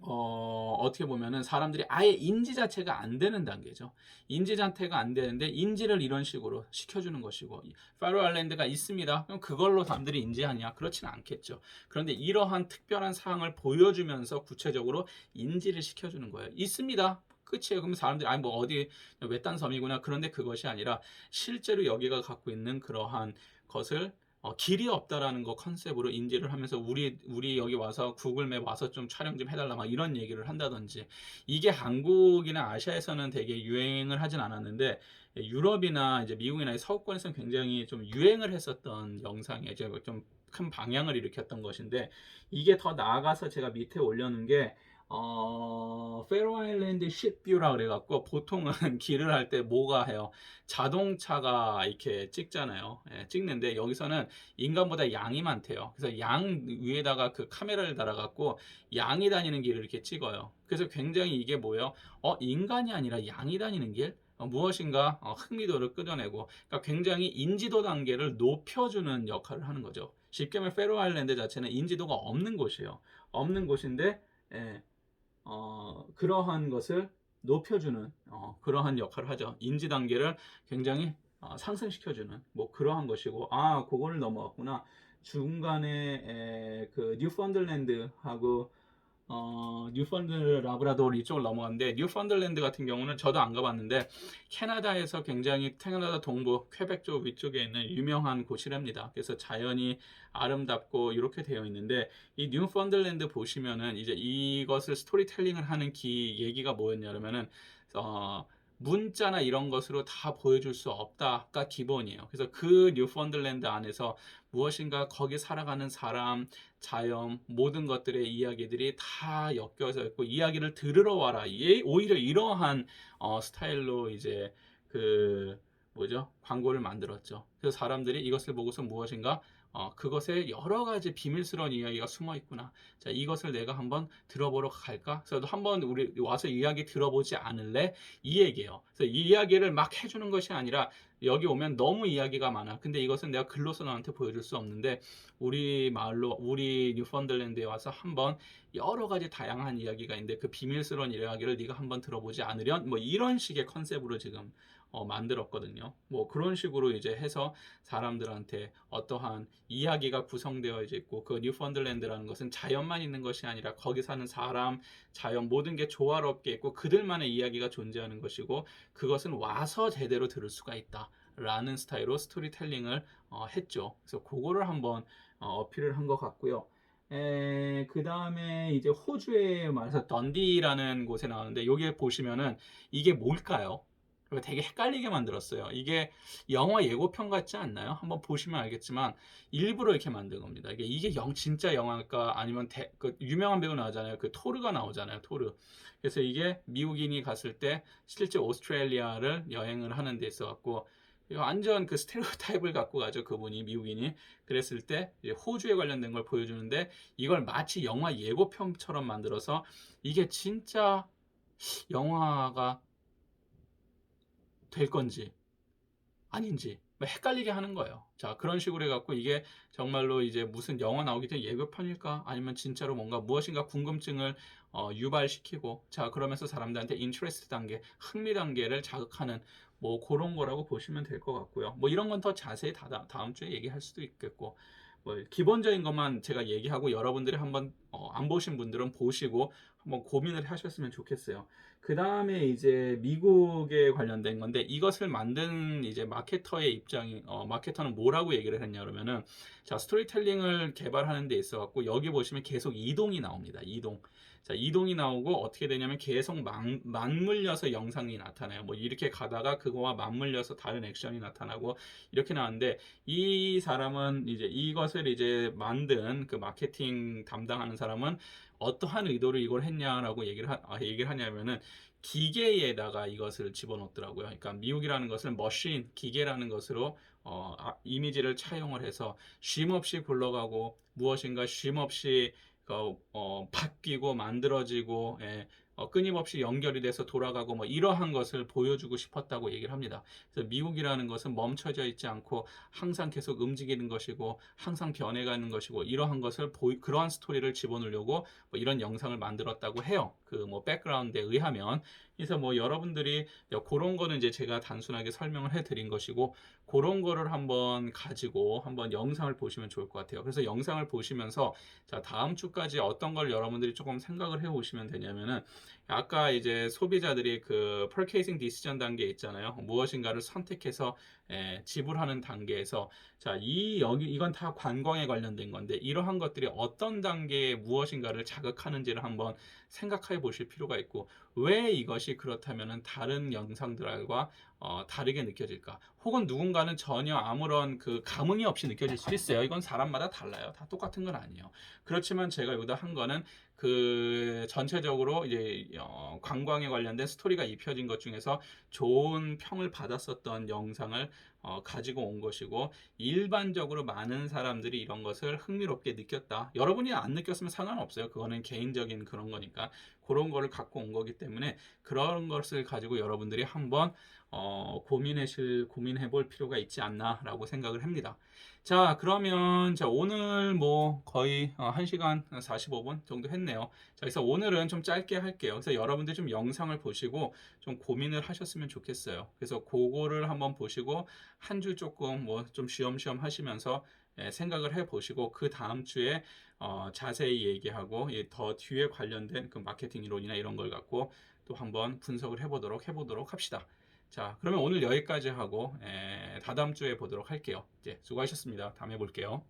[SPEAKER 1] 어떻게 보면은 사람들이 아예 인지 자체가 안 되는 단계죠. 인지 자체가 안 되는데 인지를 이런 식으로 시켜주는 것이고 파로 아일랜드가 있습니다. 그럼 그걸로 사람들이 인지하냐? 그렇지는 않겠죠. 그런데 이러한 특별한 사항을 보여주면서 구체적으로 인지를 시켜주는 거예요. 있습니다. 끝이에요. 그럼 사람들이 아니 뭐 어디 외딴 섬이구나. 그런데 그것이 아니라 실제로 여기가 갖고 있는 그러한 것을 길이 없다라는 거 컨셉으로 인지를 하면서 우리 여기 와서 구글맵 와서 좀 촬영 좀 해달라 막 이런 얘기를 한다든지 이게 한국이나 아시아에서는 되게 유행을 하진 않았는데 유럽이나 이제 미국이나 서구권에서는 굉장히 좀 유행을 했었던 영상에 이제 좀 큰 방향을 일으켰던 것인데 이게 더 나아가서 제가 밑에 올려놓은 게 페로 아일랜드 쉽뷰라 그래갖고 보통은 길을 할 때 뭐가 해요? 자동차가 이렇게 찍잖아요. 예, 찍는데 여기서는 인간보다 양이 많대요. 그래서 양 위에다가 그 카메라를 달아갖고 양이 다니는 길을 이렇게 찍어요. 그래서 굉장히 이게 뭐예요? 인간이 아니라 양이 다니는 길? 무엇인가 흥미도를 끌어내고 그러니까 굉장히 인지도 단계를 높여주는 역할을 하는 거죠. 쉽게 말하면 페로 아일랜드 자체는 인지도가 없는 곳이에요. 없는 곳인데 예, 그러한 것을 높여주는 그러한 역할을 하죠. 인지 단계를 굉장히 상승시켜주는 뭐 그러한 것이고 그거를 넘어갔구나. 중간에 그 뉴펀들랜드하고 뉴펀드 라브라도르 이쪽을 넘어갔는데 뉴펀들랜드 같은 경우는 저도 안 가봤는데 캐나다에서 굉장히 캐나다 동부 퀘벡 쪽 위쪽에 있는 유명한 곳이랍니다. 그래서 자연이 아름답고 이렇게 되어 있는데 이 뉴펀들랜드 보시면은 이제 이것을 스토리텔링을 하는 얘기가 뭐였냐면은 문자나 이런 것으로 다 보여줄 수 없다가 기본이에요. 그래서 그 뉴펀들랜드 안에서 무엇인가 거기 살아가는 사람, 자연, 모든 것들의 이야기들이 다 엮여져 있고 이야기를 들으러 와라. 오히려 이러한 스타일로 이제 그 뭐죠? 광고를 만들었죠. 그래서 사람들이 이것을 보고서 무엇인가 그것에 여러 가지 비밀스러운 이야기가 숨어 있구나. 자, 이것을 내가 한번 들어보러 갈까? 그래서 한번 우리 와서 이야기 들어보지 않을래? 이 얘기예요. 그래서 이 이야기를 막 해주는 것이 아니라 여기 오면 너무 이야기가 많아. 근데 이것은 내가 글로서 너한테 보여줄 수 없는데 우리 마을로 우리 뉴펀들랜드에 와서 한번 여러 가지 다양한 이야기가 있는데 그 비밀스러운 이야기를 네가 한번 들어보지 않으련 뭐 이런 식의 컨셉으로 지금 만들었거든요. 뭐 그런 식으로 이제 해서 사람들한테 어떠한 이야기가 구성되어 있고 그 뉴펀들랜드라는 것은 자연만 있는 것이 아니라 거기 사는 사람, 자연 모든 게 조화롭게 있고 그들만의 이야기가 존재하는 것이고 그것은 와서 제대로 들을 수가 있다. 라는 스타일로 스토리텔링을 했죠. 그래서 그거를 한번 어필을 한 것 같고요. 그 다음에 이제 호주에 말해서 던디라는 곳에 나오는데 여기에 보시면은 이게 뭘까요? 되게 헷갈리게 만들었어요. 이게 영화 예고편 같지 않나요? 한번 보시면 알겠지만 일부러 이렇게 만든 겁니다. 이게 진짜 영화일까 아니면 그 유명한 배우 나오잖아요. 그 토르가 나오잖아요. 토르. 그래서 이게 미국인이 갔을 때 실제 오스트레일리아를 여행을 하는 데 있어 갖고 완전 그 스테레오타입을 갖고 가죠. 그분이 미국인이 그랬을 때 호주에 관련된 걸 보여주는데 이걸 마치 영화 예고편처럼 만들어서 이게 진짜 영화가 될 건지 아닌지 뭐 헷갈리게 하는 거예요. 자, 그런 식으로 해갖고 이게 정말로 이제 무슨 영화 나오기 전에 예고편일까? 아니면 진짜로 뭔가 무엇인가 궁금증을 유발시키고, 자, 그러면서 사람들한테 인트레스트 단계, 흥미 단계를 자극하는 뭐 그런 거라고 보시면 될 것 같고요. 뭐 이런 건 더 자세히 다음 주에 얘기할 수도 있겠고, 뭐 기본적인 것만 제가 얘기하고 여러분들이 한번 안 보신 분들은 보시고 한번 고민을 하셨으면 좋겠어요. 그 다음에 이제 미국에 관련된 건데, 이것을 만든 이제 마케터의 입장이, 마케터는 뭐라고 얘기를 했냐 그러면은, 자, 스토리텔링을 개발하는 데 있어 갖고 여기 보시면 계속 이동이 나옵니다. 이동. 자, 이동이 나오고 어떻게 되냐면 계속 맞물려서 영상이 나타나요. 뭐 이렇게 가다가 그거와 맞물려서 다른 액션이 나타나고 이렇게 나왔는데, 이 사람은 이제 이것을 이제 만든 그 마케팅 담당하는 사람은 어떠한 의도로 이걸 했냐라고 얘기를 하냐면은, 기계에다가 이것을 집어넣더라고요. 그러니까 미국이라는 것은 머신, 기계라는 것으로 이미지를 차용을 해서 쉼 없이 굴러가고 무엇인가 쉼 없이 바뀌고 만들어지고, 예, 끊임없이 연결이 돼서 돌아가고 뭐 이러한 것을 보여주고 싶었다고 얘기를 합니다. 그래서 미국이라는 것은 멈춰져 있지 않고 항상 계속 움직이는 것이고 항상 변해가는 것이고, 이러한 것을 그러한 스토리를 집어넣으려고 뭐 이런 영상을 만들었다고 해요. 그 뭐 백그라운드에 의하면. 그래서 뭐 여러분들이 그런 거는 이제 제가 단순하게 설명을 해드린 것이고, 그런 거를 한번 가지고 한번 영상을 보시면 좋을 것 같아요. 그래서 영상을 보시면서, 자, 다음 주까지 어떤 걸 여러분들이 조금 생각을 해 보시면 되냐면은, 아까 이제 소비자들이 그 purchasing decision 단계에 있잖아요. 무엇인가를 선택해서 지불하는 단계에서, 자, 이건 다 관광에 관련된 건데, 이러한 것들이 어떤 단계에 무엇인가를 자극하는지를 한번 생각해 보실 필요가 있고, 왜 이것이 그렇다면은 다른 영상들과 다르게 느껴질까? 혹은 누군가는 전혀 아무런 그 감흥이 없이 느껴질 수도 있어요. 이건 사람마다 달라요. 다 똑같은 건 아니에요. 그렇지만 제가 여기다 한 거는 그 전체적으로 이제 관광에 관련된 스토리가 입혀진 것 중에서 좋은 평을 받았었던 영상을 가지고 온 것이고, 일반적으로 많은 사람들이 이런 것을 흥미롭게 느꼈다. 여러분이 안 느꼈으면 상관없어요. 그거는 개인적인 그런 거니까. 그런 거를 갖고 온 거기 때문에 그런 것을 가지고 여러분들이 한번 고민해 볼 필요가 있지 않나라고 생각을 합니다. 자, 그러면 자, 오늘 뭐 거의 1시간 45분 정도 했네요. 자, 그래서 오늘은 좀 짧게 할게요. 그래서 여러분들 좀 영상을 보시고 좀 고민을 하셨으면 좋겠어요. 그래서 그거를 한번 보시고 한 주 조금 뭐 좀 쉬엄쉬엄 하시면서 생각을 해 보시고, 그 다음 주에 자세히 얘기하고 더 뒤에 관련된 그 마케팅 이론이나 이런 걸 갖고 또 한번 분석을 해보도록 합시다. 자, 그러면 오늘 여기까지 하고 다다음 주에 보도록 할게요. 이제 수고하셨습니다. 다음에 볼게요.